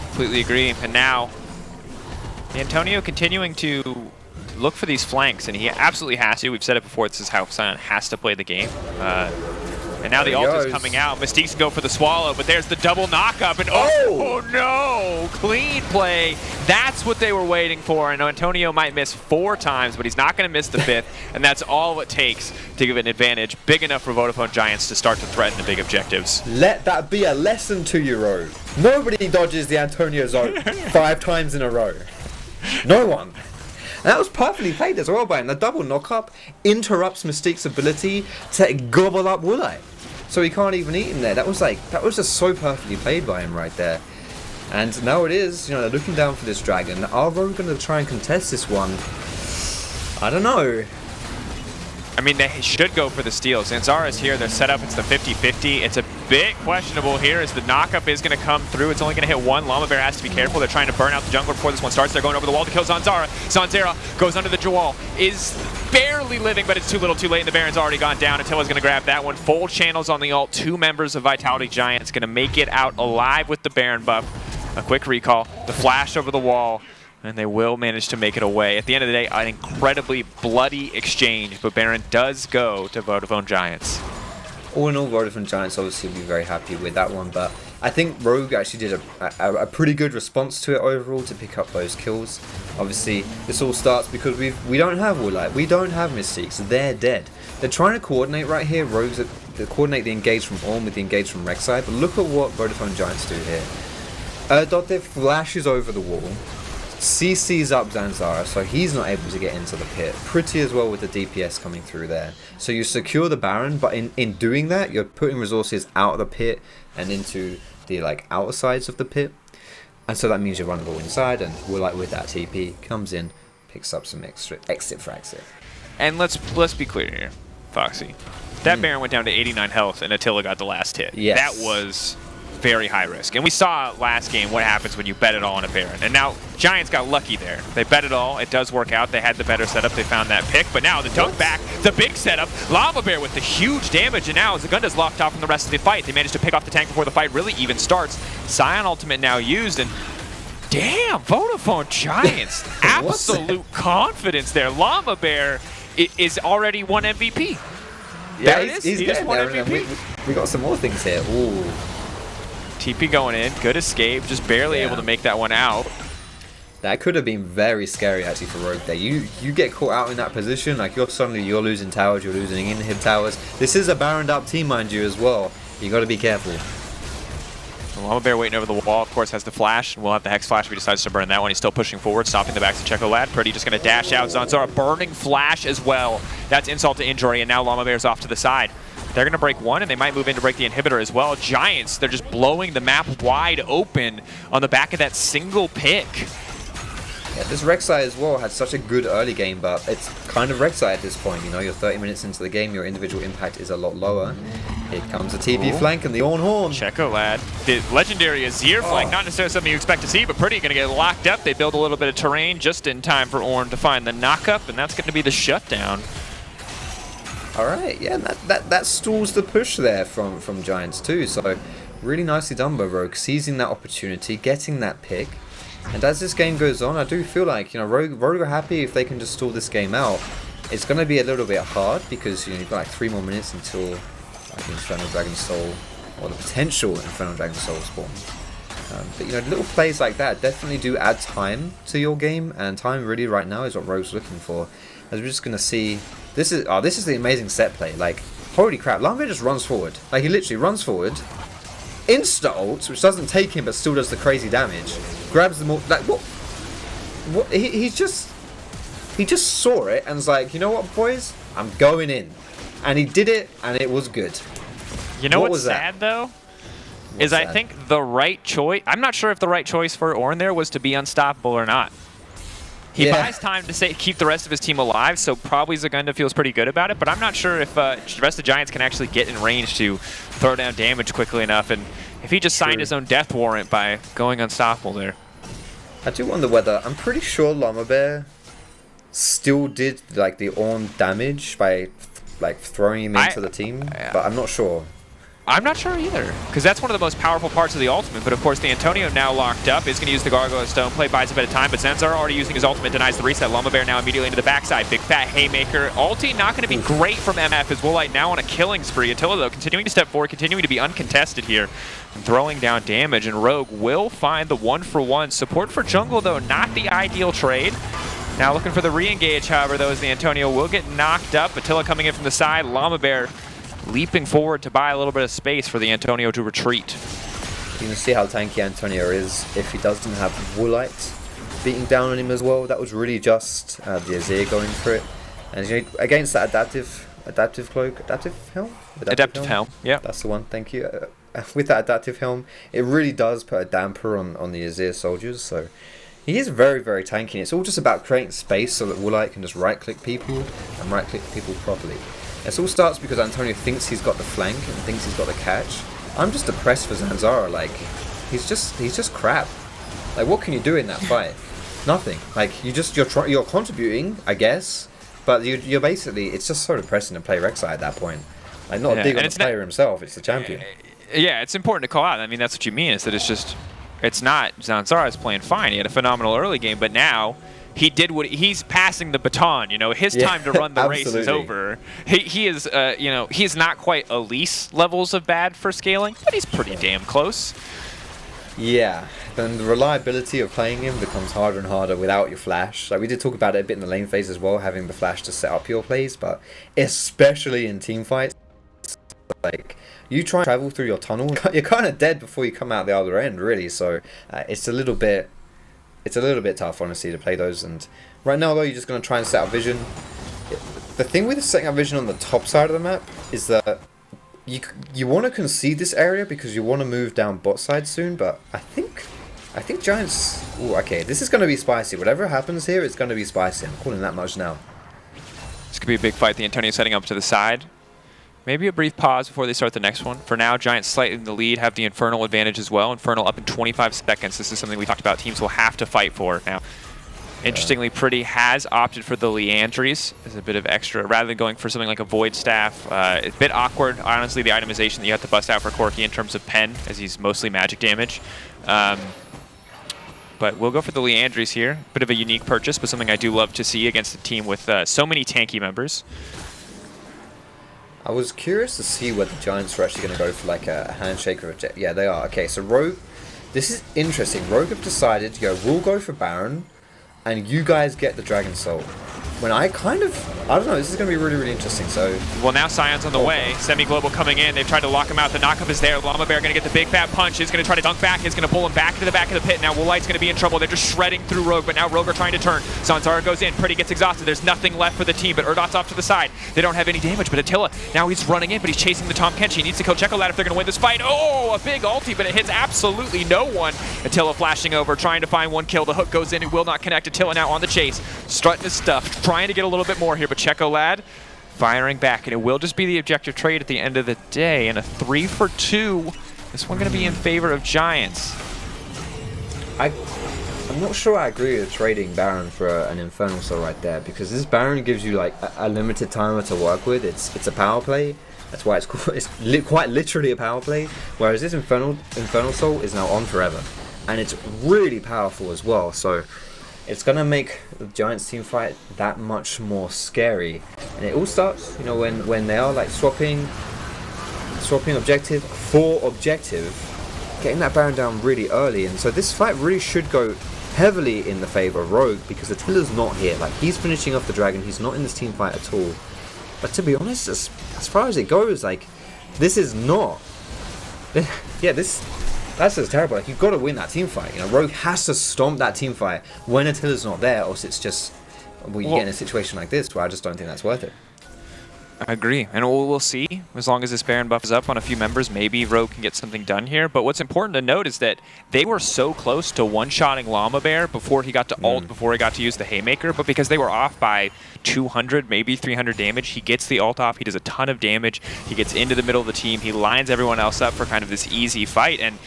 A: Completely agree. And now, Antonio continuing to look for these flanks, and he absolutely has to. We've said it before, this is how Sion has to play the game. And now the ult is coming out. Mystiques go for the swallow, but there's the double knockup, and oh no! Clean play. That's what they were waiting for, and Antonio might miss 4 times, but he's not going to miss the 5th, and that's all it takes to give an advantage big enough for Vodafone Giants to start to threaten the big objectives.
B: Let that be a lesson to you, Rogue. Nobody dodges the Antonio zone 5 times in a row. No one. And that was perfectly played as well by him. The double knock-up interrupts Mystique's ability to gobble up Woolite. so he can't even eat him there. That was just so perfectly played by him right there. And now it is, you know, they're looking down for this dragon. Are Rogue going to try and contest this one? I don't know.
A: I mean, they should go for the steal. Zanzarah is here. They're set up. It's the 50-50. It's a bit questionable here as the knockup is going to come through. It's only going to hit one. Lamabear has to be careful. They're trying to burn out the jungler before this one starts. They're going over the wall to kill Zanzarah. Zanzarah goes under the Jawal. Is barely living, but it's too little too late. And the Baron's already gone down. Attila's going to grab that one. Full channels on the ult. 2 members of Vitality Giants going to make it out alive with the Baron buff. A quick recall. The flash over the wall. And they will manage to make it away. At the end of the day, an incredibly bloody exchange, but Baron does go to Vodafone Giants.
B: All in all, Vodafone Giants obviously will be very happy with that one, but I think Rogue actually did a pretty good response to it overall to pick up those kills. Obviously, this all starts because we don't have Woolite, we don't have Mystiques, they're dead. They're trying to coordinate right here. Rogues coordinate the engage from Ornn with the engage from Rek'Sai, but look at what Vodafone Giants do here. Erdote flashes over the wall. CC's up Zanzarah, so he's not able to get into the pit. Pretty as well with the DPS coming through there. So you secure the Baron, but in doing that, you're putting resources out of the pit and into the outer sides of the pit. And so that means you're runnable inside, and Woolite with that TP comes in, picks up some extra exit for exit.
A: And let's be clear here, Foxy. That Baron went down to 89 health, and Attila got the last hit.
B: Yes.
A: That was very high risk. And we saw last game what happens when you bet it all on a Baron. And now Giants got lucky there. They bet it all. It does work out. They had the better setup. They found that pick. But now the dunk back, the big setup. Lamabear with the huge damage. And now Szygenda's locked off from the rest of the fight. They managed to pick off the tank before the fight really even starts. Sion ultimate now used. And damn, Vodafone Giants. Absolute confidence there. Lamabear is already one MVP.
B: Yeah,
A: there it is. He just won MVP.
B: We got some more things here. Ooh.
A: TP going in, good escape, just barely able to make that one out.
B: That could have been very scary actually for Rogue there. You get caught out in that position, you're losing towers, you're losing inhib towers. This is a Baroned up team, mind you, as well. You got to be careful.
A: Lamabear waiting over the wall, of course, has the flash, and we'll have the Hex Flash if he decides to burn that one. He's still pushing forward, stopping the backs of Czekolad. Pretty just going to dash out. Zanzarah burning flash as well. That's insult to injury, and now Lamabear's off to the side. They're going to break one, and they might move in to break the inhibitor as well. Giants, they're just blowing the map wide open on the back of that single pick.
B: Yeah, this Rek'Sai as well had such a good early game, but it's kind of Rek'Sai at this point. You know, you're 30 minutes into the game, your individual impact is a lot lower. Here comes the TP flank and the Ornn Horn.
A: Czekolad, the legendary Azir flank, not necessarily something you expect to see, but Pretty going to get locked up. They build a little bit of terrain just in time for Ornn to find the knockup, and that's going to be the shutdown.
B: Alright, yeah, that stalls the push there from Giants too, so really nicely done by Rogue, seizing that opportunity, getting that pick. And as this game goes on, I do feel like, you know, Rogue are happy if they can just stall this game out. It's going to be a little bit hard because, you know, you've got 3 more minutes until Infernal Dragon Soul, or the potential Infernal Dragon Soul spawn. But, you know, little plays like that definitely do add time to your game, and time really right now is what Rogue's looking for. As we're just going to see... This is the amazing set play. Like, holy crap, Lamabear just runs forward. Like, he literally runs forward, insta ult, which doesn't take him but still does the crazy damage. Grabs them all. Like, what? He just saw it and was like, you know what, boys? I'm going in. And he did it, and it was good.
A: You know what's sad, though? I think the right choice... I'm not sure if the right choice for Ornn there was to be unstoppable or not. He buys time to keep the rest of his team alive, so probably Szygenda feels pretty good about it, but I'm not sure if the rest of the Giants can actually get in range to throw down damage quickly enough, and if he just signed his own death warrant by going unstoppable there.
B: I do wonder whether... I'm pretty sure Lamabear still did, like, the Ornn damage by, like, throwing him into the team, but I'm not sure.
A: I'm not sure either, because that's one of the most powerful parts of the ultimate, but of course the Antonio now locked up is going to use the Gargoyle Stone play, buys a bit of time, but Zanzarah already using his ultimate, denies the reset. Lamabear now immediately into the backside, big fat haymaker. Ulti not going to be great from MF as Woolite now on a killing spree. Attila though continuing to step forward, continuing to be uncontested here, and throwing down damage, and Rogue will find the 1-for-1. Support for jungle though, not the ideal trade. Now looking for the re-engage, however, though, as the Antonio will get knocked up. Attila coming in from the side, Lamabear leaping forward to buy a little bit of space for the Antonio to retreat.
B: You can see how tanky Antonio is if he doesn't have Woolite beating down on him as well. That was really just the Azir going for it. And you know, against that adaptive adaptive cloak, adaptive helm?
A: Adaptive helm, yeah.
B: That's the one, thank you. With that adaptive helm, it really does put a damper on the Azir soldiers, so he is very, very tanky. It's all just about creating space so that Woolite can just right-click people and right-click people properly. It all starts because Antonio thinks he's got the flank and thinks he's got the catch. I'm just depressed for Zanzarah, like, he's just crap. Like, what can you do in that fight? Nothing. Like, you're contributing, I guess, but you're basically, it's just so depressing to play Rek'Sai at that point. Like, not a dig on the player himself, it's the champion.
A: Yeah, it's important to call out. I mean, that's what you mean, is that it's not Zanzarah's playing fine. He had a phenomenal early game, but now he did what he's passing the baton. You know, his time to run the race is over. He is, you know, he's not quite Elise levels of bad for scaling, but he's pretty damn close.
B: Yeah, then the reliability of playing him becomes harder and harder without your flash. Like we did talk about it a bit in the lane phase as well, having the flash to set up your plays, but especially in team fights, like you try and travel through your tunnel, you're kind of dead before you come out the other end, really. So it's a little bit tough, honestly, to play those. And right now, though, you're just going to try and set up vision. The thing with setting up vision on the top side of the map is that you want to concede this area because you want to move down bot side soon. But I think Giants. Ooh, okay, this is going to be spicy. Whatever happens here, it's going to be spicy. I'm calling that much now.
A: This could be a big fight. The Antonio setting up to the side. Maybe a brief pause before they start the next one. For now, Giants slightly in the lead, have the Infernal advantage as well. Infernal up in 25 seconds. This is something we talked about teams will have to fight for. Now, interestingly, Pretty has opted for the Leandries as a bit of extra, rather than going for something like a Void Staff. It's a bit awkward, honestly, the itemization that you have to bust out for Corki in terms of pen, as he's mostly magic damage. But we'll go for the Leandries here. Bit of a unique purchase, but something I do love to see against a team with so many tanky members.
B: I was curious to see whether the Giants were actually going to go for like a handshake or a jet. Yeah, they are. Okay, so Rogue, this is interesting. Rogue have decided to go, we'll go for Baron, and you guys get the Dragon Soul. When I don't know, this is going to be really, really interesting. So,
A: well, now Sion's on the way. Semi-Global coming in. They've tried to lock him out. The knockup is there. Lamabear going to get the big fat punch. He's going to try to dunk back. He's going to pull him back into the back of the pit. Now Woolite's going to be in trouble. They're just shredding through Rogue, but now Rogue are trying to turn. Zanzarah goes in. Pretty gets exhausted. There's nothing left for the team, but Erdote's off to the side. They don't have any damage, but Attila, now he's running in, but he's chasing the Tahm Kench. He needs to kill Czekolad if they're going to win this fight. Oh, a big ulti, but it hits absolutely no one. Attila flashing over, trying to find one kill. The hook goes in. It will not connect. Attila now on the chase, strutting his stuff, trying to get a little bit more here, but Czekolad firing back, and it will just be the objective trade at the end of the day, and a 3 for 2. This one going to be in favor of Giants.
B: I'm not sure I agree with trading Baron for an Infernal Soul right there, because this Baron gives you like a limited timer to work with. It's a power play. That's why it's called, quite literally a power play. Whereas this Infernal Soul is now on forever, and it's really powerful as well. So it's going to make the Giants team fight that much more scary. And it all starts, you know, when they are like swapping objective for objective, getting that Baron down really early. And so this fight really should go heavily in the favor of Rogue, because Attila's not here. Like, he's finishing off the Dragon. He's not in this team fight at all. But to be honest, as far as it goes, like, this is not... yeah, that's just terrible. Like, you've got to win that team fight. You know, Rogue has to stomp that team fight when Attila's not there, or else it's just, well, you get in a situation like this where I just don't think that's worth it.
A: I agree, and we'll see. As long as this Baron buff is up on a few members, maybe Rogue can get something done here. But what's important to note is that they were so close to one-shotting Lamabear before he got to ult, before he got to use the Haymaker, but because they were off by 200, maybe 300 damage, he gets the ult off, he does a ton of damage, he gets into the middle of the team, he lines everyone else up for kind of this easy fight, and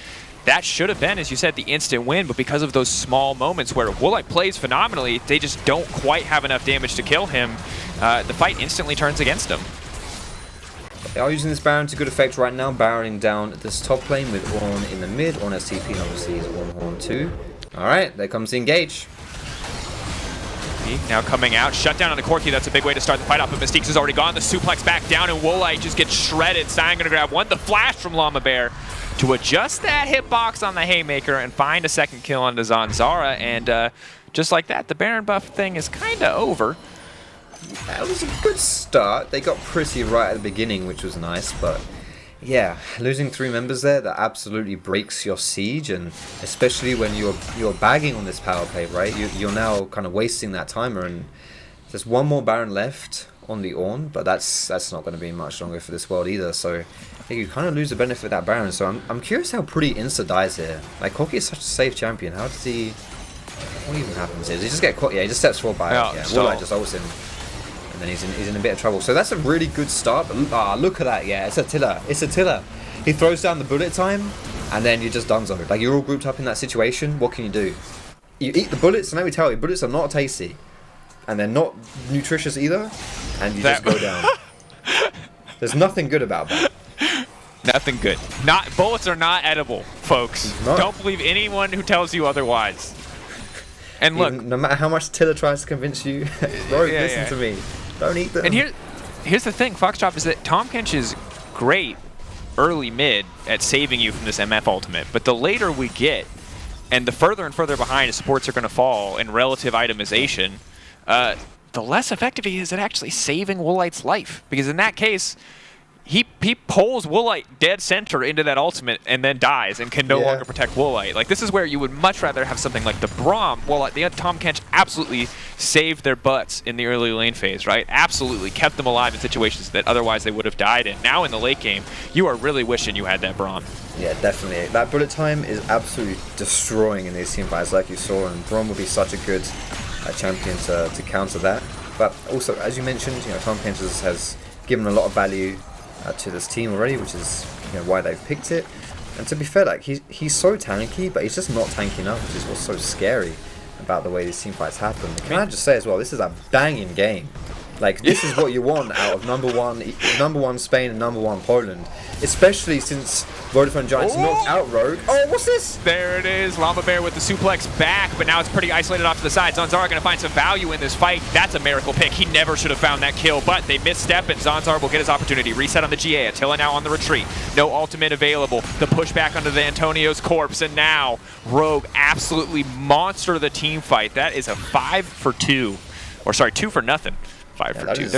A: that should have been, as you said, the instant win, but because of those small moments where Woolite plays phenomenally, they just don't quite have enough damage to kill him, the fight instantly turns against him.
B: They are using this Baron to good effect right now, Baroning down this top lane with Ornn in the mid. Ornn has TP, and obviously is Ornn too. Alright, there comes the engage.
A: Now coming out, shut down on the Corki, that's a big way to start the fight off, but Mystiques is already gone, the suplex back down, and Woolite just gets shredded. Sion gonna grab one, the flash from Lamabear to adjust that hitbox on the Haymaker and find a second kill onto Zanzarah, and just like that, the Baron buff thing is kinda over.
B: That was a good start. They got pretty right at the beginning, which was nice, but yeah, losing 3 members there, that absolutely breaks your siege, and especially when you're bagging on this power play, right? You're now kind of wasting that timer, and there's one more Baron left on the Ornn, but that's not going to be much longer for this world either. So you kind of lose the benefit of that Baron. So I'm curious how pretty insta dies here. Like Corki is such a safe champion. How does he? What even happens here? Does he just get caught? Yeah, he just steps forward by. Yeah, Woolite just ults him, and then he's in a bit of trouble. So that's a really good start. But look at that. Yeah, it's Attila. It's Attila. He throws down the bullet time, and then you're just donezo. Like you're all grouped up in that situation. What can you do? You eat the bullets, and let me tell you, bullets are not tasty. And they're not nutritious either, and you just go down. There's nothing good about that.
A: Nothing good. Bullets are not edible, folks. Don't believe anyone who tells you otherwise. And look,
B: no matter how much Attila tries to convince you, Rogue, listen to me. Don't eat them.
A: And here's the thing, Foxtrot, is that Tahm Kench is great early mid at saving you from this MF ultimate, but the later we get, and the further and further behind supports are going to fall in relative itemization, the less effective he is at actually saving Woolite's life. Because in that case, he pulls Woolite dead center into that ultimate and then dies and can no longer protect Woolite. Like, this is where you would much rather have something like the Braum. Woolite, the Tahm Kench absolutely saved their butts in the early lane phase, right? Absolutely kept them alive in situations that otherwise they would have died in. Now in the late game, you are really wishing you had that Braum.
B: Yeah, definitely. That bullet time is absolutely destroying in these teamfights, like you saw, and Braum would be such a good champion to counter that. But also, as you mentioned, Tahm Kench has given a lot of value to this team already, which is why they've picked it. And to be fair, like he's so tanky, but he's just not tanky enough, which is what's so scary about the way these teamfights happen. Can I just say as well, this is a banging game. Like, this is what you want out of number one Spain and number one Poland, especially since Vodafone Giants knocked out Rogue. Oh, what's this?
A: There it is. Lamabear with the suplex back, but now it's pretty isolated off to the side. Zanzarah going to find some value in this fight. That's a miracle pick. He never should have found that kill, but they misstep, and Zanzarah will get his opportunity. Reset on the GA. Attila now on the retreat. No ultimate available. The pushback onto the Antonio's corpse, and now Rogue absolutely monster the team fight. That is a 5 for 2. Or sorry, 2 for nothing. 5 for 2.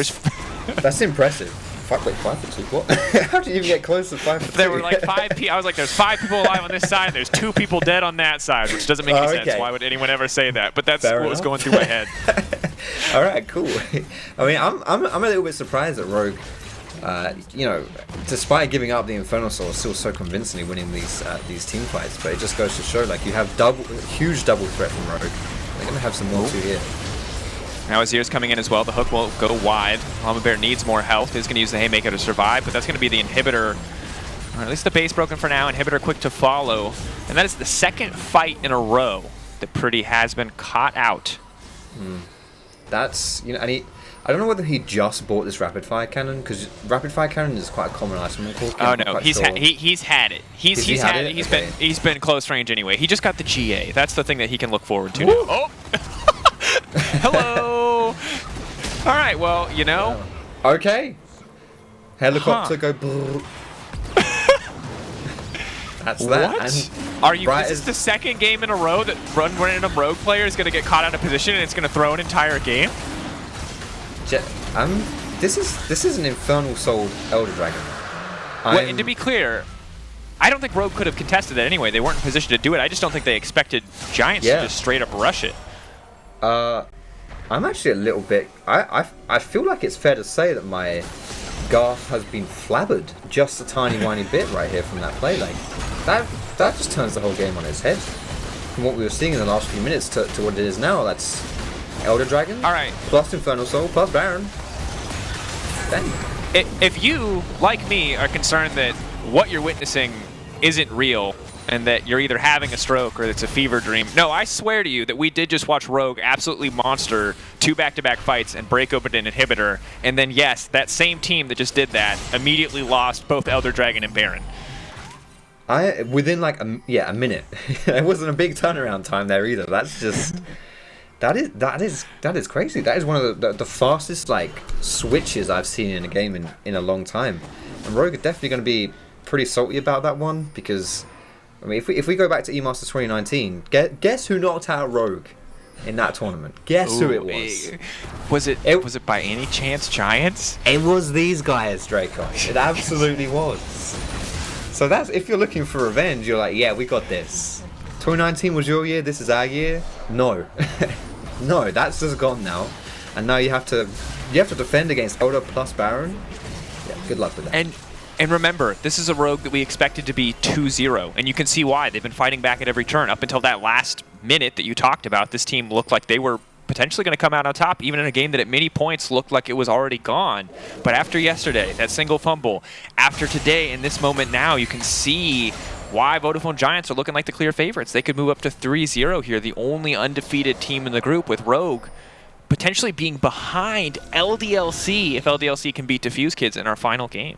B: That's impressive. Wait, 5 for 2? What? How did you even get close to 5 for 2?
A: There were like 5 people. I was like, there's 5 people alive on this side, and the's 2 people dead on that side, which doesn't make any sense. Why would anyone ever say that? But that's what was going through my head.
B: All right, cool. I mean, I'm a little bit surprised that Rogue, despite giving up the Infernal Soul, is still so convincingly winning these team fights. But it just goes to show, like, you have huge double threat from Rogue. They're gonna have some more too here.
A: Now Azir's coming in as well. The hook will go wide. Lamabear needs more health. He's going to use the Haymaker to survive, but that's going to be the inhibitor. Or at least the base broken for now. Inhibitor quick to follow. And that is the second fight in a row that Pretty has been caught out.
B: That's, and I don't know whether he just bought this rapid fire cannon, because rapid fire cannon is quite a common item in Corki.
A: Oh no, he's had it. He's had it. He's been close range anyway. He just got the GA. That's the thing that he can look forward to now. Oh. Hello. All right. Well,
B: Okay. Helicopter go. Brrr. That's that.
A: What? Are you? Is this the second game in a row that random Rogue player is going to get caught out of position and it's going to throw an entire game?
B: This is an Infernal Soul Elder Dragon.
A: And to be clear, I don't think Rogue could have contested it anyway. They weren't in position to do it. I just don't think they expected Giants to just straight up rush it.
B: I'm actually a little bit. I feel like it's fair to say that my Garth has been flabbered just a tiny whiny bit right here from that play. Like that just turns the whole game on its head. From what we were seeing in the last few minutes to what it is now, that's Elder Dragon.
A: All right.
B: Plus Infernal Soul plus Baron. Dang.
A: If you, like me, are concerned that what you're witnessing isn't real, and that you're either having a stroke or it's a fever dream. No, I swear to you that we did just watch Rogue absolutely monster 2 back-to-back fights and break open an inhibitor, and then yes, that same team that just did that immediately lost both Elder Dragon and Baron.
B: Within like a minute. It wasn't a big turnaround time there either. That's just that is crazy. That is one of the fastest like switches I've seen in a game in a long time. And Rogue are definitely going to be pretty salty about that one, because I mean, if we go back to E-Masters 2019, guess who knocked out Rogue in that tournament? Guess who it was?
A: Was it by any chance Giants?
B: It was these guys, Draco. It absolutely was. So that's, if you're looking for revenge, you're like, yeah, we got this. 2019 was your year. This is our year. No, no, that's just gone now. and now you have to defend against Oda plus Baron. Yeah, good luck with that.
A: And remember, this is a rogue that we expected to be 2-0, and you can see why. They've been fighting back at every turn. Up until that last minute that you talked about, this team looked like they were potentially going to come out on top, even in a game that at many points looked like it was already gone. But after yesterday, that single fumble, after today, in this moment now, you can see why Vodafone Giants are looking like the clear favorites. They could move up to 3-0 here, the only undefeated team in the group, with Rogue potentially being behind LDLC if LDLC can beat Diffuse Kids in our final game.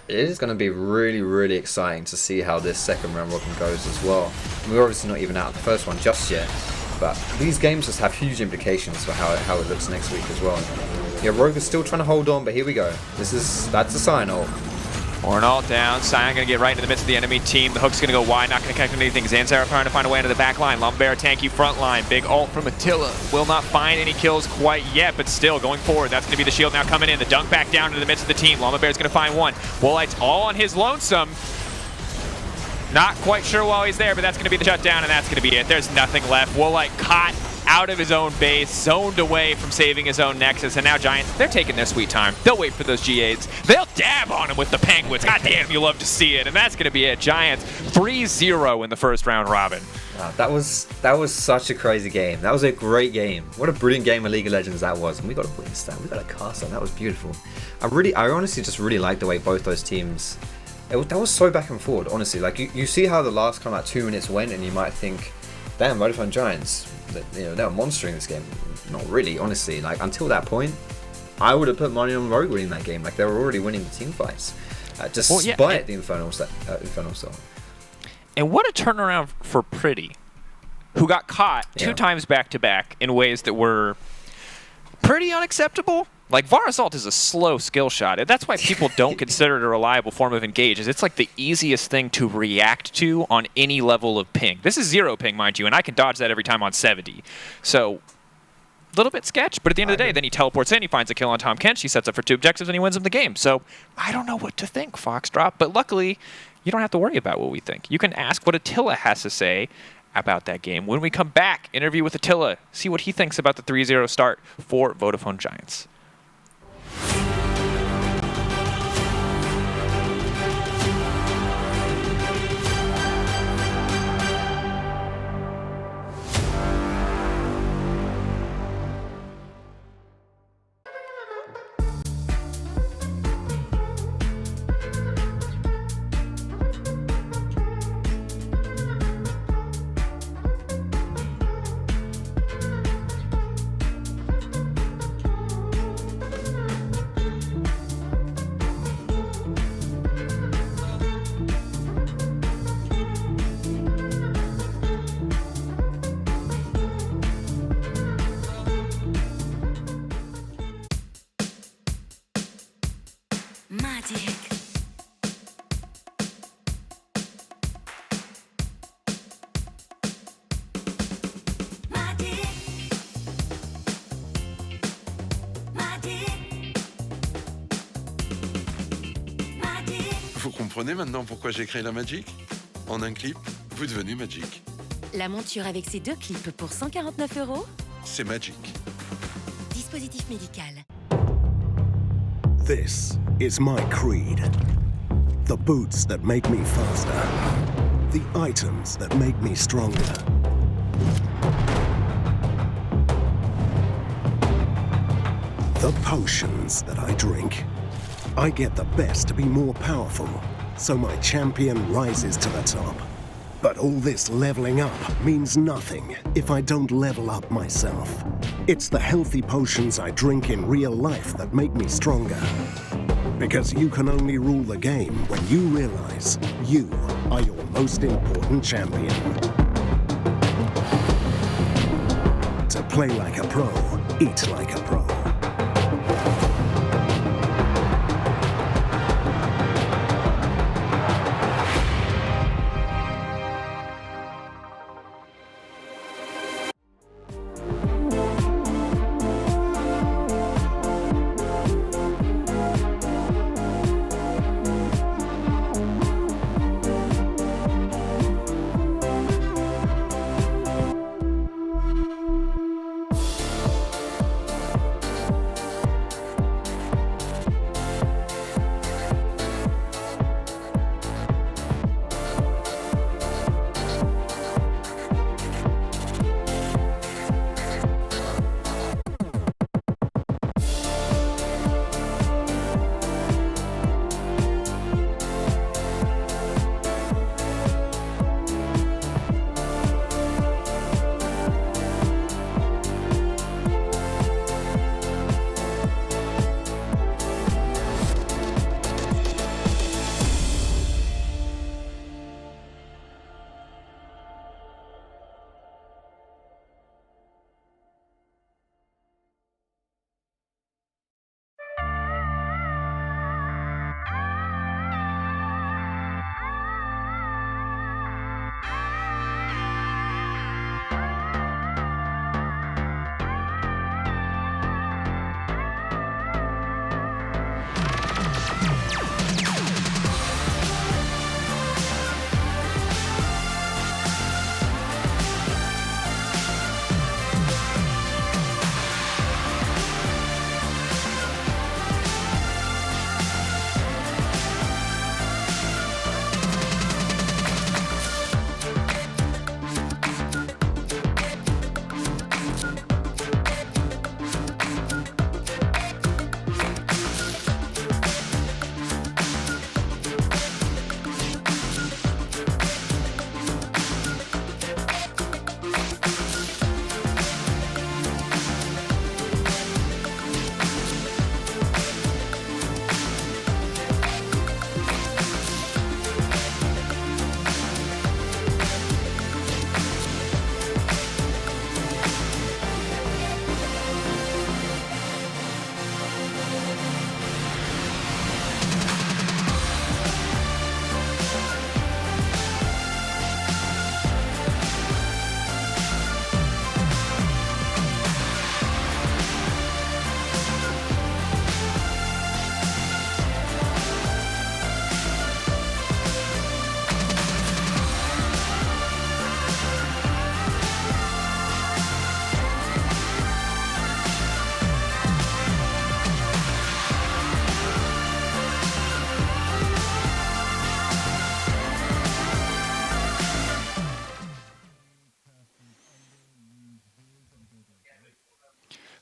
B: It is going to be really, really exciting to see how this second round robin goes as well. We're obviously not even out of the first one just yet, but these games just have huge implications for how it looks next week as well. Yeah, Rogue is still trying to hold on, but here we go. That's a sign-all.
A: Ornn down. Sion going to get right into the midst of the enemy team. The hook's going to go wide, not going to connect on anything. Zanzarah trying to find a way into the back line. Lamabear tanky front line. Big ult from Attila. Will not find any kills quite yet, but still going forward. That's going to be the shield now coming in. The dunk back down into the midst of the team. Lamabear's going to find one. Woolite's all on his lonesome. Not quite sure while he's there, but that's going to be the shutdown, and that's going to be it. There's nothing left. Woolite caught out of his own base, zoned away from saving his own Nexus, and now Giants, they're taking their sweet time. They'll wait for those G8s. They'll dab on him with the Penguins. God damn, you love to see it, and that's going to be it. Giants 3-0 in the first round robin.
B: Wow, that was such a crazy game. That was a great game. What a brilliant game of League of Legends that was. And we got a win stat. We got a cast on. That was beautiful. I honestly just really like the way both those teams. That was so back and forward, honestly. Like you see how the last kind of like 2 minutes went, and you might think, damn, Vodafone Giants, they were monstering this game. Not really, honestly. Like until that point, I would have put money on Rogue winning that game. Like they were already winning the team fights, despite the Infernal Soul.
A: And what a turnaround for Pretty, who got caught 2 times back-to-back in ways that were pretty unacceptable. Like, Varus ult is a slow skill shot. That's why people don't consider it a reliable form of engage. It's like the easiest thing to react to on any level of ping. This is 0 ping, mind you, and I can dodge that every time on 70. So, a little bit sketch, but at the end of the day, then he teleports in, he finds a kill on Tahm Kench, he sets up for 2 objectives, and he wins him the game. So, I don't know what to think, Foxdrop, but luckily, you don't have to worry about what we think. You can ask what Attila has to say about that game. When we come back, interview with Attila, see what he thinks about the 3-0 start for Vodafone Giants.
C: Vous comprenez maintenant pourquoi j'ai créé la Magic? En un clip, vous devenez Magic.
D: La monture avec ces 2 clips pour 149 €.
C: C'est Magic.
D: Dispositif médical.
E: This is my creed. The boots that make me faster. The items that make me stronger. The potions that I drink. I get the best to be more powerful, so my champion rises to the top. But all this leveling up means nothing if I don't level up myself. It's the healthy potions I drink in real life that make me stronger. Because you can only rule the game when you realize you are your most important champion. To play like a pro, eat like a pro.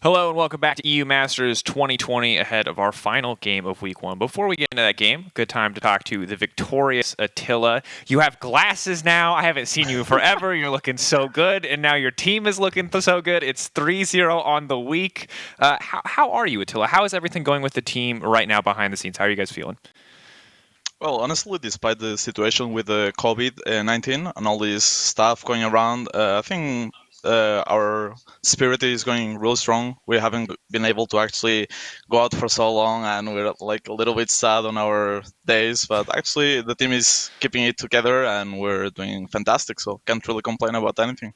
A: Hello and welcome back to EU Masters 2020 ahead of our final game of week 1. Before we get into that game, good time to talk to the victorious Attila. You have glasses now. I haven't seen you forever. You're looking so good, and now your team is looking so good. It's 3-0 on the week. How are you, Attila? How is everything going with the team right now behind the scenes? How are you guys feeling?
F: Well, honestly, despite the situation with the COVID-19 and all this stuff going around, I think our spirit is going real strong. We haven't been able to actually go out for so long, and we're like a little bit sad on our days. But actually, the team is keeping it together, and we're doing fantastic. So can't really complain about anything.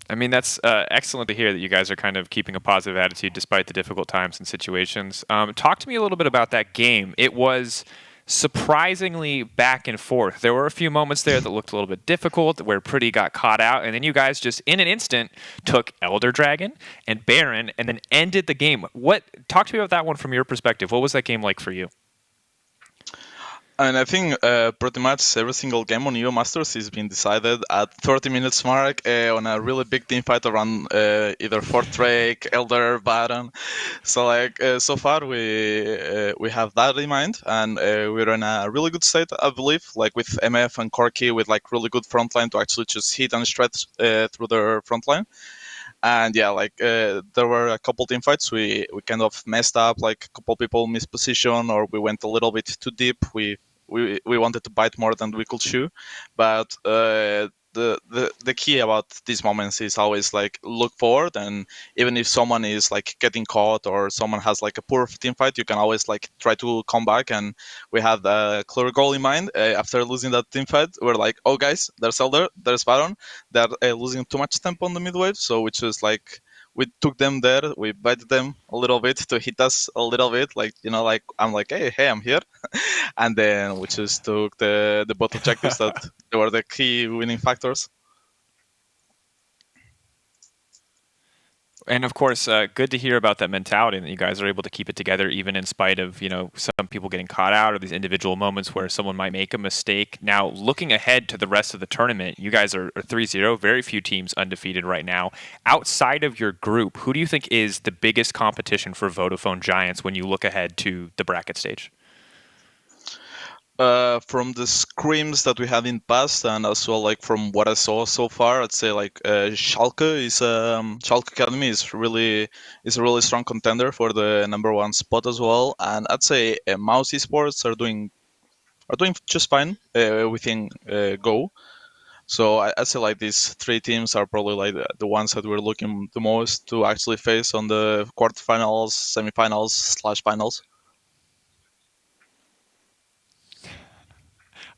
A: I mean, that's excellent to hear that you guys are kind of keeping a positive attitude despite the difficult times and situations. Talk to me a little bit about that game. It was surprisingly back and forth. There were a few moments there that looked a little bit difficult, where Pretty got caught out, and then you guys just, in an instant, took Elder Dragon and Baron and then ended the game. Talk to me about that one from your perspective. What was that game like for you?
F: And I think pretty much every single game on EU Masters is being decided at 30 minutes mark on a really big team fight around either Fort Drake, Elder, Baron. So like so far we have that in mind, and we're in a really good state, I believe, like with MF and Corki with like really good frontline to actually just hit and stretch through their frontline. And yeah, like there were a couple team fights we kind of messed up, like a couple people missed position, or we went a little bit too deep. We wanted to bite more than we could chew, but the key about these moments is always like look forward, and even if someone is like getting caught or someone has like a poor team fight, you can always like try to come back. And we had a clear goal in mind. After losing that team fight, we're like, oh guys, there's Elder, there's Baron, they're losing too much tempo on the mid wave, so we just like we took them there, we baited them a little bit to hit us a little bit, like, you know, like I'm like, hey, I'm here. And then we just took the both objectives that they were the key winning factors.
A: And of course, good to hear about that mentality, and that you guys are able to keep it together even in spite of, you know, some people getting caught out, or these individual moments where someone might make a mistake. Now, looking ahead to the rest of the tournament, you guys are 3-0, very few teams undefeated right now. Outside of your group, who do you think is the biggest competition for Vodafone Giants when you look ahead to the bracket stage?
F: From the scrims that we had in past, and also like from what I saw so far, I'd say like Schalke Academy is a really strong contender for the #1 spot as well. And I'd say Mouse Esports are doing just fine within Go. So I'd say like these three teams are probably like the ones that we're looking the most to actually face on the quarterfinals, semifinals/finals.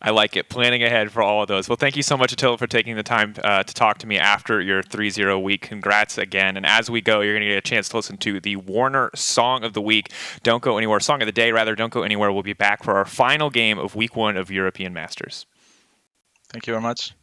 A: I like it. Planning ahead for all of those. Well, thank you so much, Attila, for taking the time to talk to me after your 3-0 week. Congrats again. And as we go, you're going to get a chance to listen to the Warner Song of the Week. Don't go anywhere. Song of the Day, rather. Don't go anywhere. We'll be back for our final game of week 1 of European Masters.
F: Thank you very much.